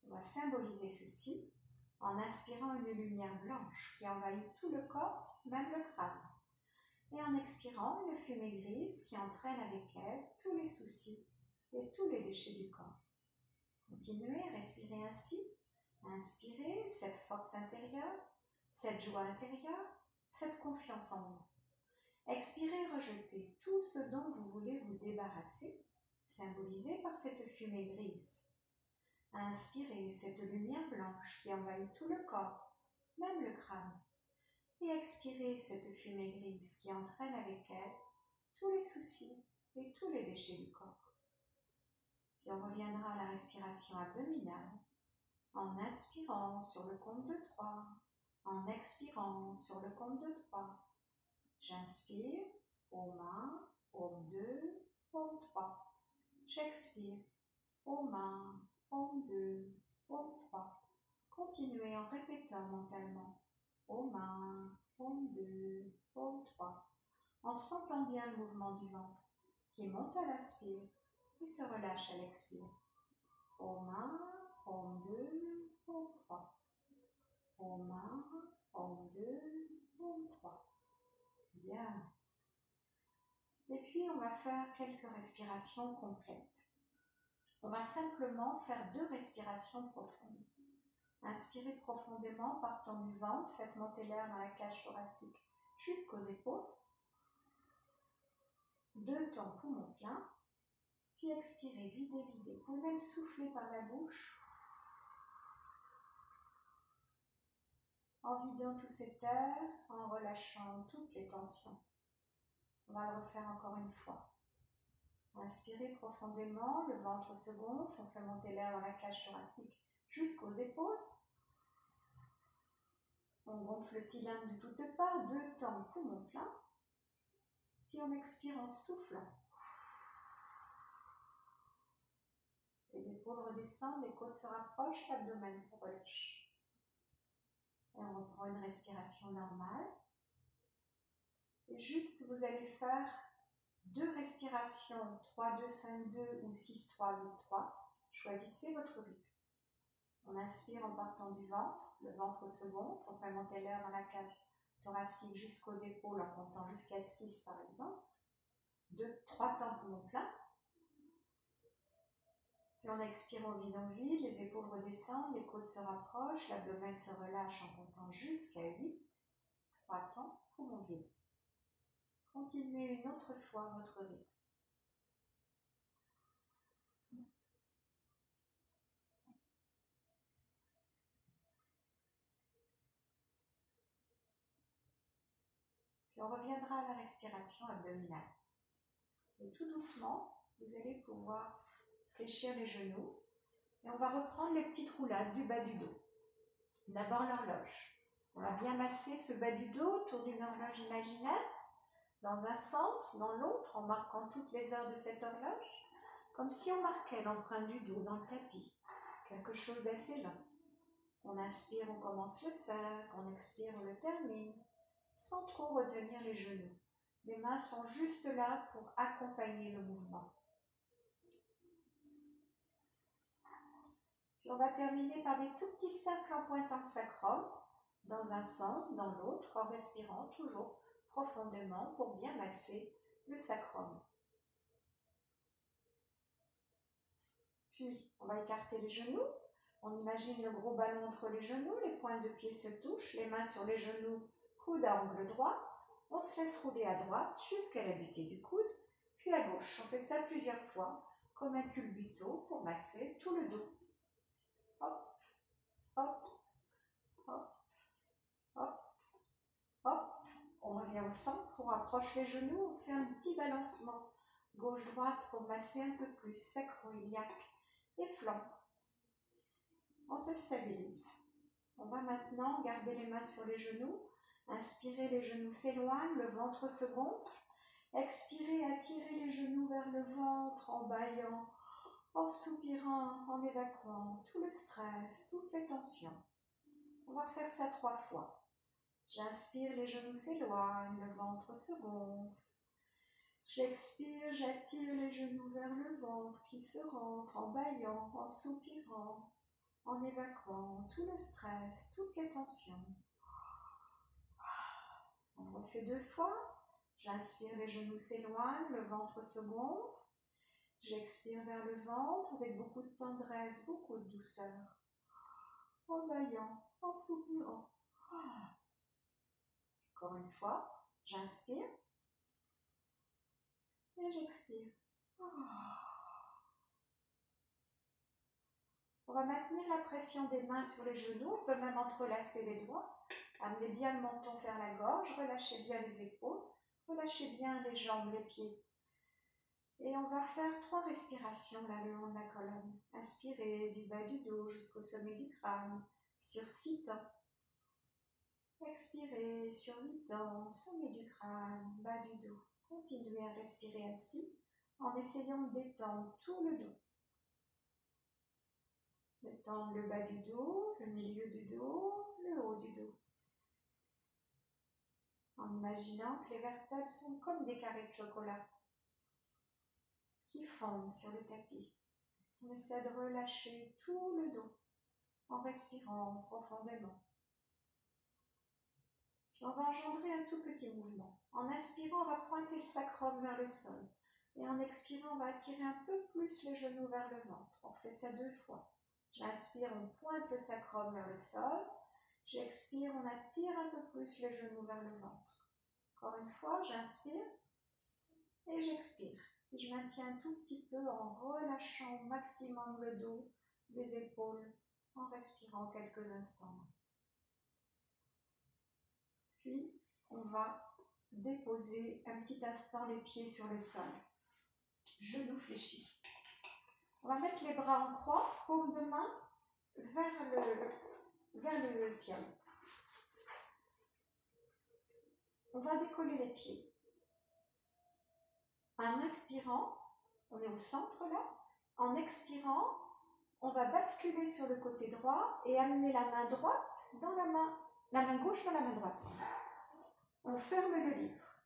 A: On va symboliser ceci en inspirant une lumière blanche qui envahit tout le corps, même le crâne. Et en expirant une fumée grise qui entraîne avec elle tous les soucis et tous les déchets du corps. Continuez à respirer ainsi. Inspirez cette force intérieure, cette joie intérieure, cette confiance en vous. Expirez, rejetez tout ce dont vous voulez vous débarrasser, symbolisé par cette fumée grise. Inspirez cette lumière blanche qui envahit tout le corps, même le crâne. Et expirez cette fumée grise qui entraîne avec elle tous les soucis et tous les déchets du corps. Puis on reviendra à la respiration abdominale en inspirant sur le compte de 3, en expirant sur le compte de 3. J'inspire, Om 1, Om 2, Om 3. J'expire, Om 1, Om 2, Om 3. Continuez en répétant mentalement Om 1, Om 2, Om 3, en sentant bien le mouvement du ventre qui monte à l'inspire et se relâche à l'expire. Om 1, Om 2, Om 3. Om 1, Om 2, Om 3. Bien. Et puis, on va faire quelques respirations complètes. On va simplement faire 2 respirations profondes. Inspirez profondément, partant du ventre, faites monter l'air dans la cage thoracique jusqu'aux épaules. 2 temps poumons pleins. Puis expirez, videz. Vous pouvez même souffler par la bouche. En vidant tout cet air, en relâchant toutes les tensions. On va le refaire encore une fois. Inspirez profondément, le ventre se gonfle, on fait monter l'air dans la cage thoracique jusqu'aux épaules. On gonfle le cylindre de toutes parts, 2 temps poumons pleins. Puis on expire en soufflant. Les épaules redescendent, les côtes se rapprochent, l'abdomen se relâche. Et on reprend une respiration normale. Et juste, vous allez faire 2 respirations, 3, 2, 5, 2 ou 6, 3, 8, 3. Choisissez votre rythme. On inspire en partant du ventre, le ventre au second. On fait monter l'air dans la cage thoracique jusqu'aux épaules en comptant jusqu'à 6 par exemple. 3 temps poumons pleins. Puis on expire, on vide, les épaules redescendent, les côtes se rapprochent, l'abdomen se relâche en comptant jusqu'à 8. 3 temps, poumons vides. Continuez une autre fois votre rythme. Puis on reviendra à la respiration abdominale. Et tout doucement, vous allez pouvoir fléchir les genoux. Et on va reprendre les petites roulades du bas du dos. D'abord l'horloge. On va bien masser ce bas du dos autour d'une horloge imaginaire, dans un sens, dans l'autre, en marquant toutes les heures de cette horloge, comme si on marquait l'empreinte du dos dans le tapis. Quelque chose d'assez lent. On inspire, on commence le cercle, on expire, on le termine, sans trop retenir les genoux. Les mains sont juste là pour accompagner le mouvement. Puis on va terminer par des tout petits cercles en pointant le sacrum, dans un sens, dans l'autre, en respirant toujours profondément pour bien masser le sacrum. Puis, on va écarter les genoux. On imagine le gros ballon entre les genoux, les pointes de pied se touchent, les mains sur les genoux, coude à angle droit. On se laisse rouler à droite jusqu'à la butée du coude, puis à gauche. On fait ça plusieurs fois, comme un culbuto pour masser tout le dos. Hop, hop, hop, hop, hop. On revient au centre, on rapproche les genoux, on fait un petit balancement gauche-droite pour masser un peu plus sacro-iliaque et flanc. On se stabilise. On va maintenant garder les mains sur les genoux. Inspirez, les genoux s'éloignent, le ventre se gonfle. Expirez, attirez les genoux vers le ventre en bâillant, en soupirant, en évacuant tout le stress, toutes les tensions. On va faire ça 3 fois. J'inspire, les genoux s'éloignent, le ventre se gonfle. J'expire, j'attire les genoux vers le ventre qui se rentre en bâillant, en soupirant, en évacuant tout le stress, toutes les tensions. On refait 2 fois. J'inspire, les genoux s'éloignent, le ventre se gonfle. J'expire vers le ventre avec beaucoup de tendresse, beaucoup de douceur. En bâillant, en soupirant. Encore une fois, j'inspire et j'expire. On va maintenir la pression des mains sur les genoux, on peut même entrelacer les doigts. Amenez bien le menton vers la gorge, relâchez bien les épaules, relâchez bien les jambes, les pieds. Et on va faire 3 respirations là le long de la colonne. Inspirez du bas du dos jusqu'au sommet du crâne, sur 6 temps. Expirez sur 8 temps, sommet du crâne, bas du dos. Continuez à respirer ainsi en essayant de détendre tout le dos. Détendre le bas du dos, le milieu du dos, le haut du dos. En imaginant que les vertèbres sont comme des carrés de chocolat qui fondent sur le tapis. On essaie de relâcher tout le dos en respirant profondément. Puis on va engendrer un tout petit mouvement. En inspirant, on va pointer le sacrum vers le sol. Et en expirant, on va attirer un peu plus les genoux vers le ventre. On fait ça 2 fois. J'inspire, on pointe le sacrum vers le sol. J'expire, on attire un peu plus les genoux vers le ventre. Encore une fois, j'inspire et j'expire. Et je maintiens un tout petit peu en relâchant au maximum le dos, les épaules, en respirant quelques instants. Puis, on va déposer un petit instant les pieds sur le sol. Genoux fléchis. On va mettre les bras en croix, paume de main, vers le ciel. On va décoller les pieds. En inspirant, on est au centre là. En expirant, on va basculer sur le côté droit et amener la main droite dans la main la main gauche dans la main droite. On ferme le livre.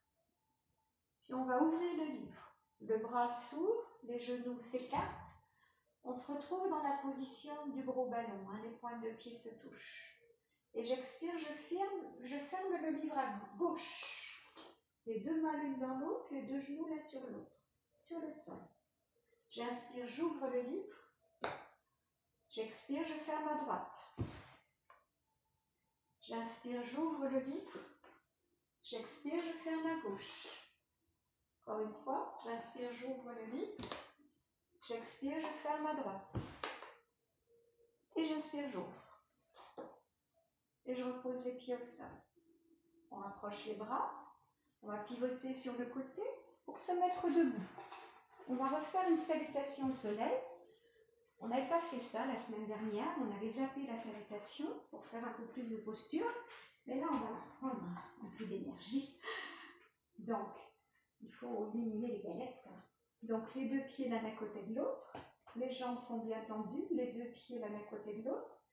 A: Puis on va ouvrir le livre. Le bras s'ouvre, les genoux s'écartent. On se retrouve dans la position du gros ballon. Hein, les pointes de pied se touchent. Et j'expire, je ferme le livre à gauche. Les deux mains l'une dans l'autre, les deux genoux l'un sur l'autre, sur le sol. J'inspire, j'ouvre le livre. J'expire, je ferme à droite. J'inspire, j'ouvre le livre. J'expire, je ferme à gauche. Encore une fois, j'inspire, j'ouvre le livre. J'expire, je ferme à droite. Et j'inspire, j'ouvre. Et je repose les pieds au sol. On rapproche les bras. On va pivoter sur le côté pour se mettre debout. On va refaire une salutation au soleil. On n'avait pas fait ça la semaine dernière. On avait zappé la salutation pour faire un peu plus de posture. Mais là, on va reprendre un peu d'énergie. Donc, il faut diminuer les galettes. Donc, les deux pieds l'un à côté de l'autre. Les jambes sont bien tendues. Les deux pieds l'un à côté de l'autre.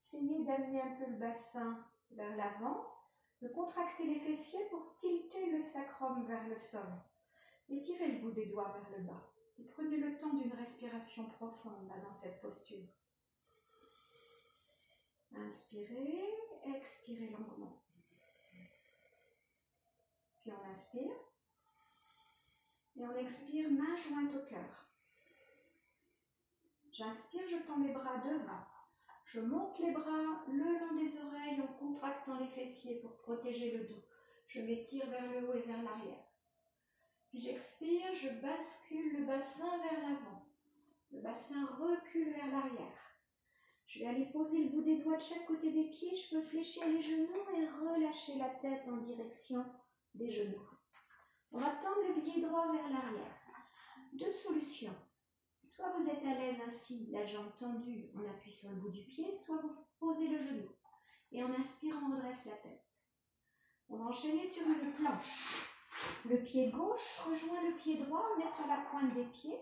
A: Essayez d'amener un peu le bassin vers l'avant. De contracter les fessiers pour tilter le sacrum vers le sol. Étirez le bout des doigts vers le bas. Et prenez le temps d'une respiration profonde là, dans cette posture. Inspirez, expirez longuement. Puis on inspire. Et on expire, main jointe au cœur. J'inspire, je tends les bras devant. Je monte les bras le long des oreilles en contractant les fessiers pour protéger le dos. Je m'étire vers le haut et vers l'arrière. Puis j'expire, je bascule le bassin vers l'avant. Le bassin recule vers l'arrière. Je vais aller poser le bout des doigts de chaque côté des pieds. Je peux fléchir les genoux et relâcher la tête en direction des genoux. On va tendre le pied droit vers l'arrière. Deux solutions. Soit vous êtes à l'aise ainsi, la jambe tendue, on appuie sur le bout du pied, soit vous posez le genou. Et en inspirant, on redresse la tête. On va enchaîner sur une planche. Le pied gauche rejoint le pied droit, on est sur la pointe des pieds.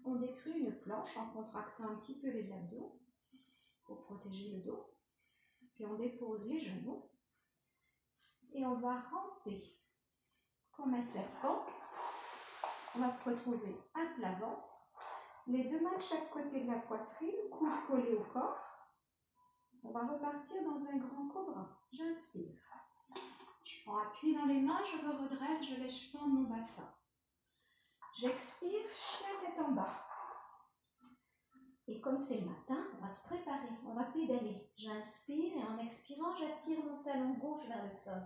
A: On décrit une planche en contractant un petit peu les abdos pour protéger le dos. Puis on dépose les genoux et on va ramper comme un serpent. On va se retrouver à plat ventre. Les deux mains de chaque côté de la poitrine, coude collé au corps. On va repartir dans un grand cobra. J'inspire. Je prends appui dans les mains, je me redresse, je laisse fendre mon bassin. J'expire, chien tête en bas. Et comme c'est le matin, on va se préparer, on va pédaler. J'inspire et en expirant, j'attire mon talon gauche vers le sol.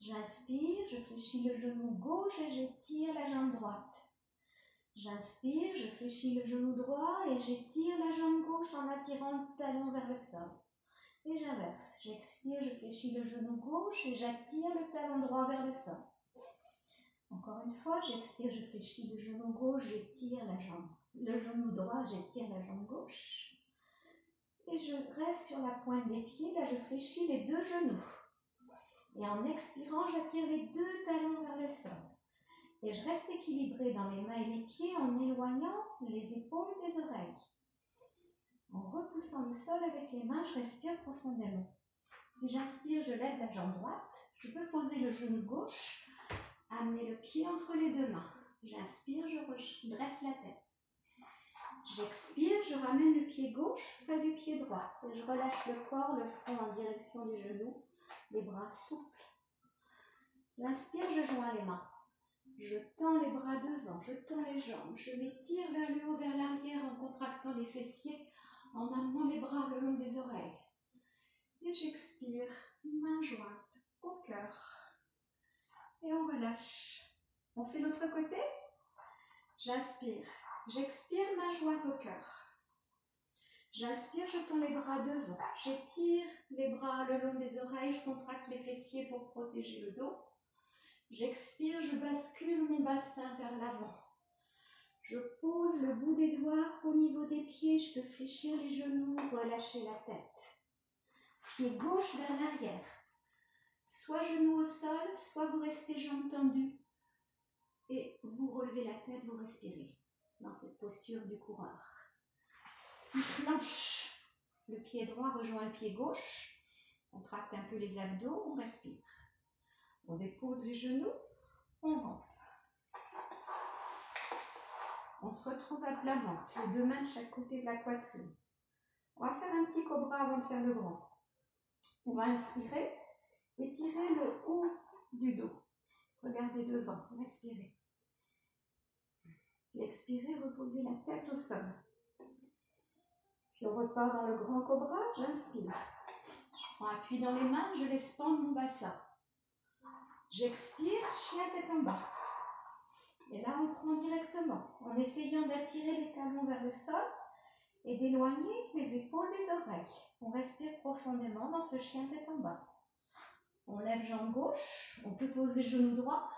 A: J'inspire, je fléchis le genou gauche et j'étire la jambe droite. J'inspire, je fléchis le genou droit et j'étire la jambe gauche en attirant le talon vers le sol. Et j'inverse. J'expire, je fléchis le genou gauche et j'attire le talon droit vers le sol. Encore une fois, j'expire, je fléchis le genou gauche, j'étire la jambe. Le genou droit, j'étire la jambe gauche. Et je reste sur la pointe des pieds. Là, je fléchis les deux genoux. Et en expirant, j'attire les deux talons vers le sol. Et je reste équilibrée dans les mains et les pieds en éloignant les épaules des oreilles. En repoussant le sol avec les mains, je respire profondément. Puis j'inspire, je lève la jambe droite. Je peux poser le genou gauche, amener le pied entre les deux mains. J'inspire, je dresse la tête. J'expire, je ramène le pied gauche près du pied droit. Et je relâche le corps, le front en direction des genoux, les bras souples. J'inspire, je joins les mains. Je tends les bras devant, je tends les jambes, je m'étire vers le haut, vers l'arrière en contractant les fessiers, en amenant les bras le long des oreilles. Et j'expire, main jointe au cœur. Et on relâche. On fait l'autre côté. J'inspire, j'expire, main jointe au cœur. J'inspire, je tends les bras devant. J'étire les bras le long des oreilles, je contracte les fessiers pour protéger le dos. J'expire, je bascule mon bassin vers l'avant. Je pose le bout des doigts au niveau des pieds, je peux fléchir les genoux, relâcher la tête. Pied gauche vers l'arrière. Soit genou au sol, soit vous restez jambes tendues. Et vous relevez la tête, vous respirez dans cette posture du coureur. Une planche. Le pied droit rejoint le pied gauche. Contracte un peu les abdos, on respire. On dépose les genoux, on rampe. On se retrouve à plat ventre, les deux mains de chaque côté de la poitrine. On va faire un petit cobra avant de faire le grand. On va inspirer, étirer le haut du dos. Regardez devant, respirez. Puis expirez, reposez la tête au sol. Puis on repart dans le grand cobra, j'inspire. Je prends appui dans les mains, je laisse pendre mon bassin. J'expire, chien tête en bas. Et là, on prend directement, en essayant d'attirer les talons vers le sol et d'éloigner les épaules des oreilles. On respire profondément dans ce chien tête en bas. On lève jambe gauche, on peut poser genou droit,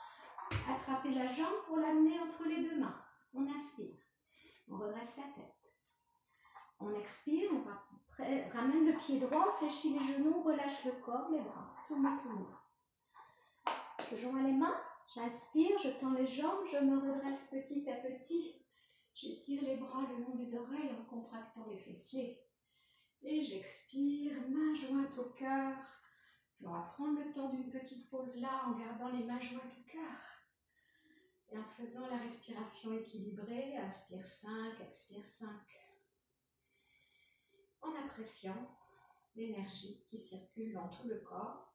A: attraper la jambe pour l'amener entre les deux mains. On inspire, on redresse la tête. On expire, on ramène le pied droit, on fléchit les genoux, relâche le corps, les bras, tout mou, tout mou. Je joins les mains, j'inspire, je tends les jambes, je me redresse petit à petit. J'étire les bras le long des oreilles en contractant les fessiers. Et j'expire, main jointe au cœur. On va prendre le temps d'une petite pause là en gardant les mains jointes au cœur. Et en faisant la respiration équilibrée, inspire 5, expire 5. En appréciant l'énergie qui circule dans tout le corps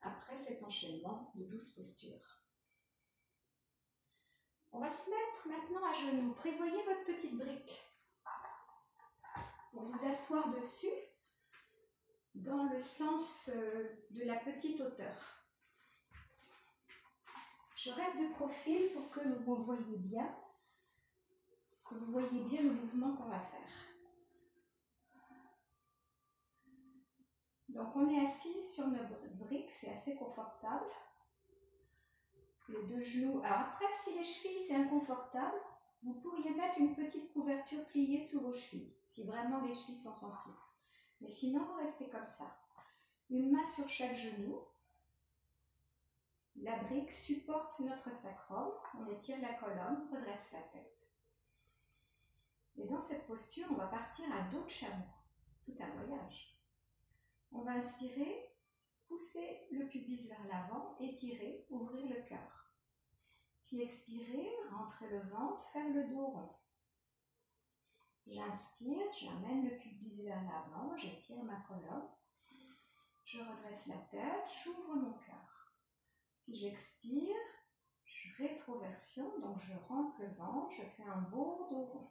A: après cet enchaînement de 12 postures. On va se mettre maintenant à genoux. Prévoyez votre petite brique pour vous asseoir dessus dans le sens de la petite hauteur. Je reste de profil pour que vous me voyez bien, le mouvement qu'on va faire. Donc on est assis sur notre brique, c'est assez confortable. Les deux genoux. Alors après, si les chevilles c'est inconfortable, vous pourriez mettre une petite couverture pliée sous vos chevilles, si vraiment les chevilles sont sensibles. Mais sinon, vous restez comme ça. Une main sur chaque genou. La brique supporte notre sacrum. On étire la colonne, redresse la tête. Et dans cette posture, on va partir à dos de chameau. Tout un voyage. On va inspirer, pousser le pubis vers l'avant, étirer, ouvrir le cœur. Puis expirer, rentrer le ventre, faire le dos rond. J'inspire, j'amène le pubis vers l'avant, j'étire ma colonne. Je redresse la tête, j'ouvre mon cœur. Puis j'expire, rétroversion, donc je rentre le ventre, je fais un beau dos rond.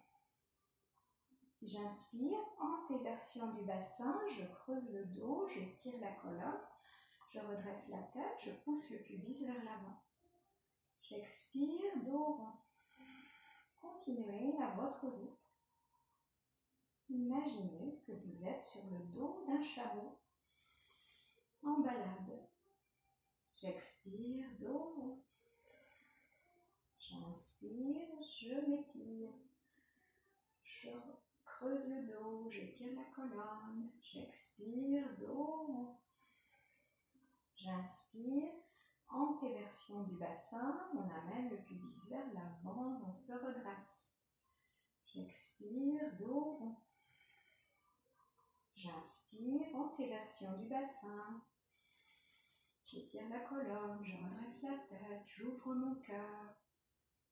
A: J'inspire, antéversion du bassin, je creuse le dos, j'étire la colonne, je redresse la tête, je pousse le pubis vers l'avant. J'expire, dos rond. Continuez à votre route. Imaginez que vous êtes sur le dos d'un chameau en balade. J'expire, dos rond. J'inspire, je m'étire. Je creuse le dos, j'étire la colonne. J'expire, dos rond. J'inspire, antéversion du bassin, on amène le pubis vers l'avant, on se redresse. J'expire, dos rond. J'inspire, antéversion du bassin. J'étire la colonne, je redresse la tête, j'ouvre mon cœur.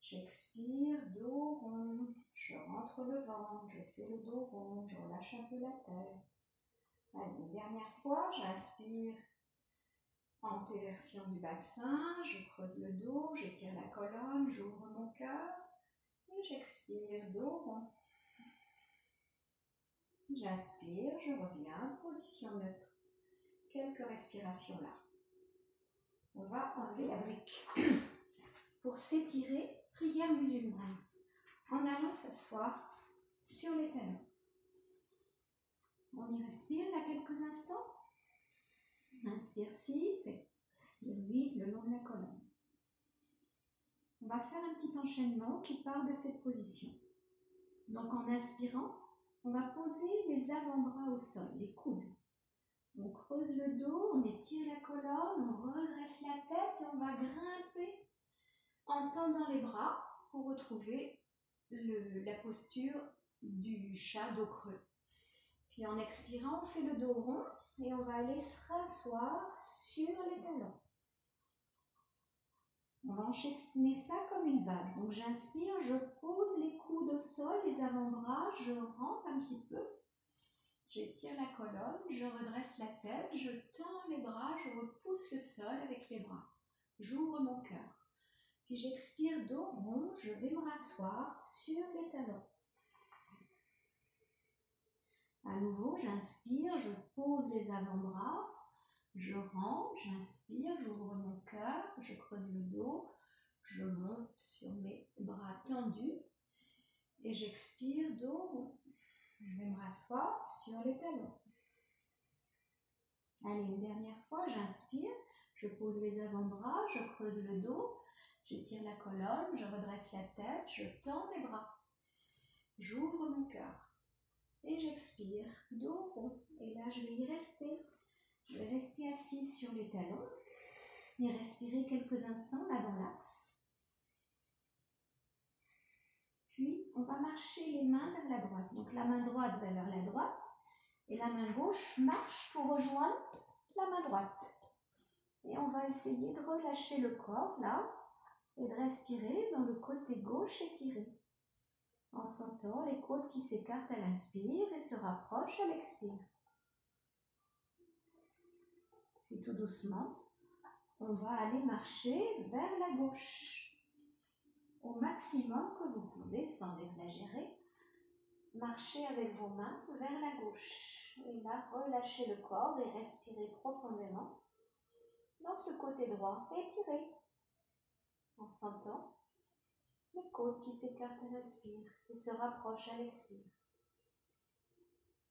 A: J'expire, dos rond. Je rentre le ventre, je fais le dos rond, je relâche un peu la tête. Allez, une dernière fois, j'inspire. Antéversion du bassin, je creuse le dos, j'étire la colonne, j'ouvre mon cœur et j'expire, dos rond. J'inspire, je reviens, position neutre. Quelques respirations là. On va enlever la brique. Pour s'étirer, prière musulmane, en allant s'asseoir sur les talons. On y respire là quelques instants. Inspire 6, expire 8 le long de la colonne. On va faire un petit enchaînement qui part de cette position. Donc en inspirant, on va poser les avant-bras au sol, les coudes. On creuse le dos, on étire la colonne, on redresse la tête et on va grimper en tendant les bras pour retrouver la posture du chat dos creux. Puis en expirant, on fait le dos rond. Et on va aller se rasseoir sur les talons. On va enchaîner ça comme une vague. Donc j'inspire, je pose les coudes au sol, les avant-bras, je rampe un petit peu. J'étire la colonne, je redresse la tête, je tends les bras, je repousse le sol avec les bras. J'ouvre mon cœur. Puis j'expire dos rond, je vais me rasseoir sur les talons. À nouveau, j'inspire, je pose les avant-bras, je rampe, j'inspire, j'ouvre mon cœur, je creuse le dos, je monte sur mes bras tendus et j'expire dos rond. Je vais me rasseoir sur les talons. Allez, une dernière fois, j'inspire, je pose les avant-bras, je creuse le dos, j'étire la colonne, je redresse la tête, je tends les bras. J'ouvre mon cœur. Et j'expire, dos rond. Et là, je vais y rester. Je vais rester assise sur les talons et respirer quelques instants là dans l'axe. Puis, on va marcher les mains vers la droite. Donc, la main droite va vers la droite et la main gauche marche pour rejoindre la main droite. Et on va essayer de relâcher le corps là et de respirer dans le côté gauche étiré. En sentant les côtes qui s'écartent à l'inspire et se rapprochent à l'expire. Et tout doucement, on va aller marcher vers la gauche. Au maximum que vous pouvez, sans exagérer, marchez avec vos mains vers la gauche. Et là, relâchez le corps et respirez profondément dans ce côté droit. Étirez en sentant les côtes qui s'écartent à l'inspire et se rapprochent à l'expire.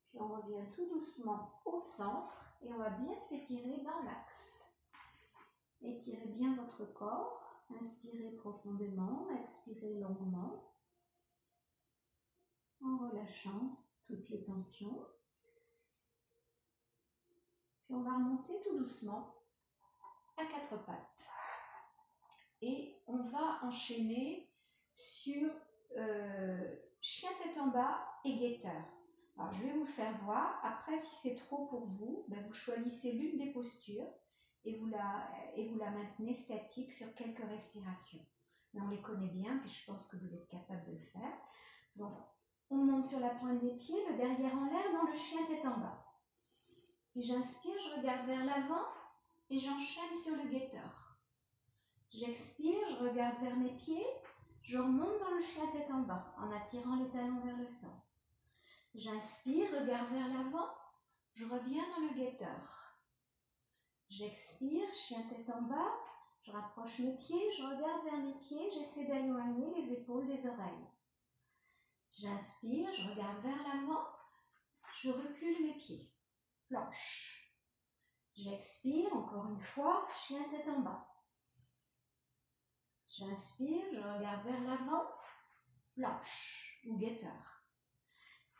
A: Puis on revient tout doucement au centre et on va bien s'étirer dans l'axe. Étirez bien votre corps, inspirez profondément, expirez longuement en relâchant toutes les tensions. Puis on va remonter tout doucement à quatre pattes. Et on va enchaîner sur chien tête en bas et guetteur. Alors je vais vous le faire voir. Après, si c'est trop pour vous, vous choisissez l'une des postures et vous la maintenez statique sur quelques respirations. Mais on les connaît bien, puis je pense que vous êtes capable de le faire. Donc, on monte sur la pointe des pieds, le derrière en l'air dans le chien tête en bas. Puis j'inspire, je regarde vers l'avant et j'enchaîne sur le guetteur. J'expire, je regarde vers mes pieds, je remonte dans le chien tête en bas en attirant les talons vers le sol. J'inspire, regarde vers l'avant, je reviens dans le guetteur. J'expire, chien tête en bas, je rapproche mes pieds, je regarde vers mes pieds, j'essaie d'éloigner les épaules des oreilles. J'inspire, je regarde vers l'avant, je recule mes pieds. Planche. J'expire, encore une fois, chien tête en bas. J'inspire, je regarde vers l'avant, planche ou guetteur.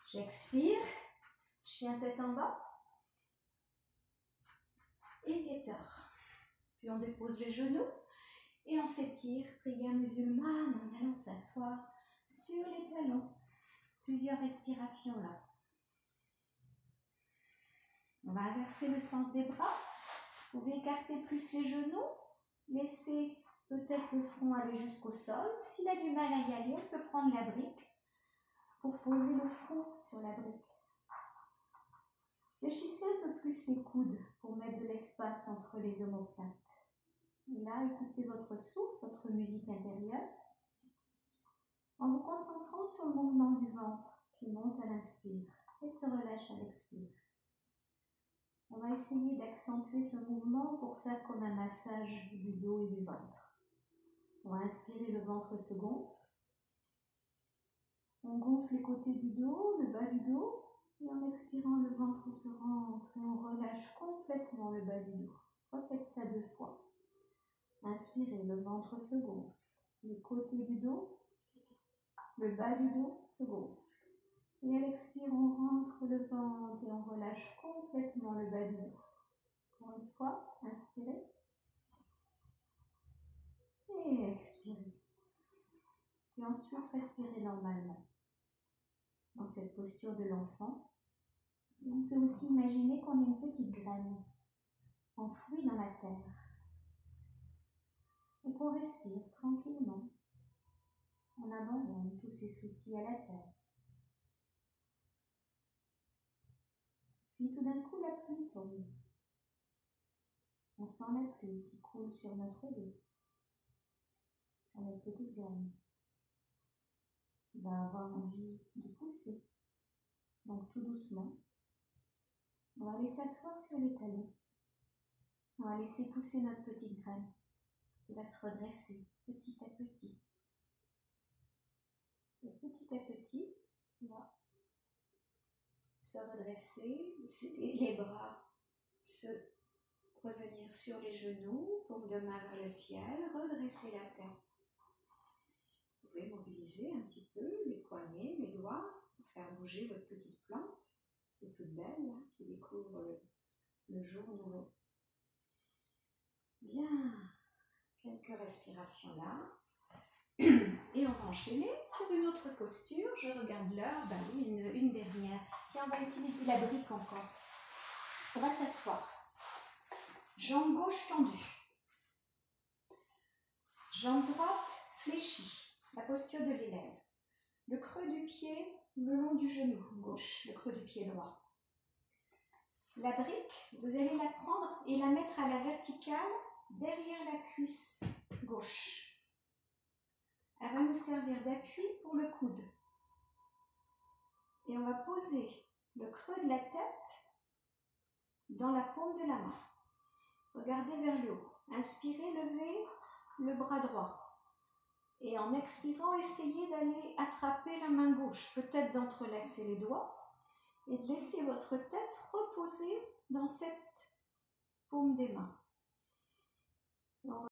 A: J'expire, chien tête en bas et guetteur. Puis on dépose les genoux et on s'étire, prière musulmane, en allant s'asseoir sur les talons. Plusieurs respirations là. On va inverser le sens des bras. Vous pouvez écarter plus les genoux, laisser peut-être le front aller jusqu'au sol. S'il a du mal à y aller, on peut prendre la brique pour poser le front sur la brique. Fléchissez un peu plus les coudes pour mettre de l'espace entre les omoplates. Là, écoutez votre souffle, votre musique intérieure, en vous concentrant sur le mouvement du ventre qui monte à l'inspire et se relâche à l'expire. On va essayer d'accentuer ce mouvement pour faire comme un massage du dos et du ventre. On va inspirer, le ventre se gonfle. On gonfle les côtés du dos, le bas du dos. Et en expirant, le ventre se rentre et on relâche complètement le bas du dos. Refaites ça 2 fois. Inspirez, le ventre se gonfle. Les côtés du dos, le bas du dos se gonfle. Et à l'expire, on rentre le ventre et on relâche complètement le bas du dos. Encore une fois, inspirez. Et expirez. Et ensuite, respirez normalement. Dans cette posture de l'enfant. On peut aussi imaginer qu'on est une petite graine enfoui dans la terre. Et qu'on respire tranquillement. On abandonne tous ces soucis à la terre. Puis tout d'un coup, la pluie tombe. On sent la pluie qui coule sur notre dos, sur notre petite graine. On va avoir envie de pousser. Donc tout doucement, on va aller s'asseoir sur les talons. On va laisser pousser notre petite graine qui va se redresser petit à petit. Et petit à petit, on va se redresser, laisser les bras se revenir sur les genoux, paume de main vers le ciel, redresser la tête. Vous pouvez mobiliser un petit peu les poignets, les doigts, pour faire bouger votre petite plante, qui est toute belle, là, qui découvre le jour nouveau. Bien, quelques respirations là. Et on va enchaîner sur une autre posture. Je regarde l'heure, ben oui, une dernière. Tiens, on va utiliser la brique encore. On va s'asseoir. Jambe gauche tendue. Jambe droite fléchie. La posture de l'élève. Le creux du pied le long du genou gauche, le creux du pied droit. La brique, vous allez la prendre et la mettre à la verticale derrière la cuisse gauche. Elle va nous servir d'appui pour le coude. Et on va poser le creux de la tête dans la paume de la main. Regardez vers le haut. Inspirez, levez le bras droit. Et en expirant, essayez d'aller attraper la main gauche. Peut-être d'entrelacer les doigts et de laisser votre tête reposer dans cette paume des mains.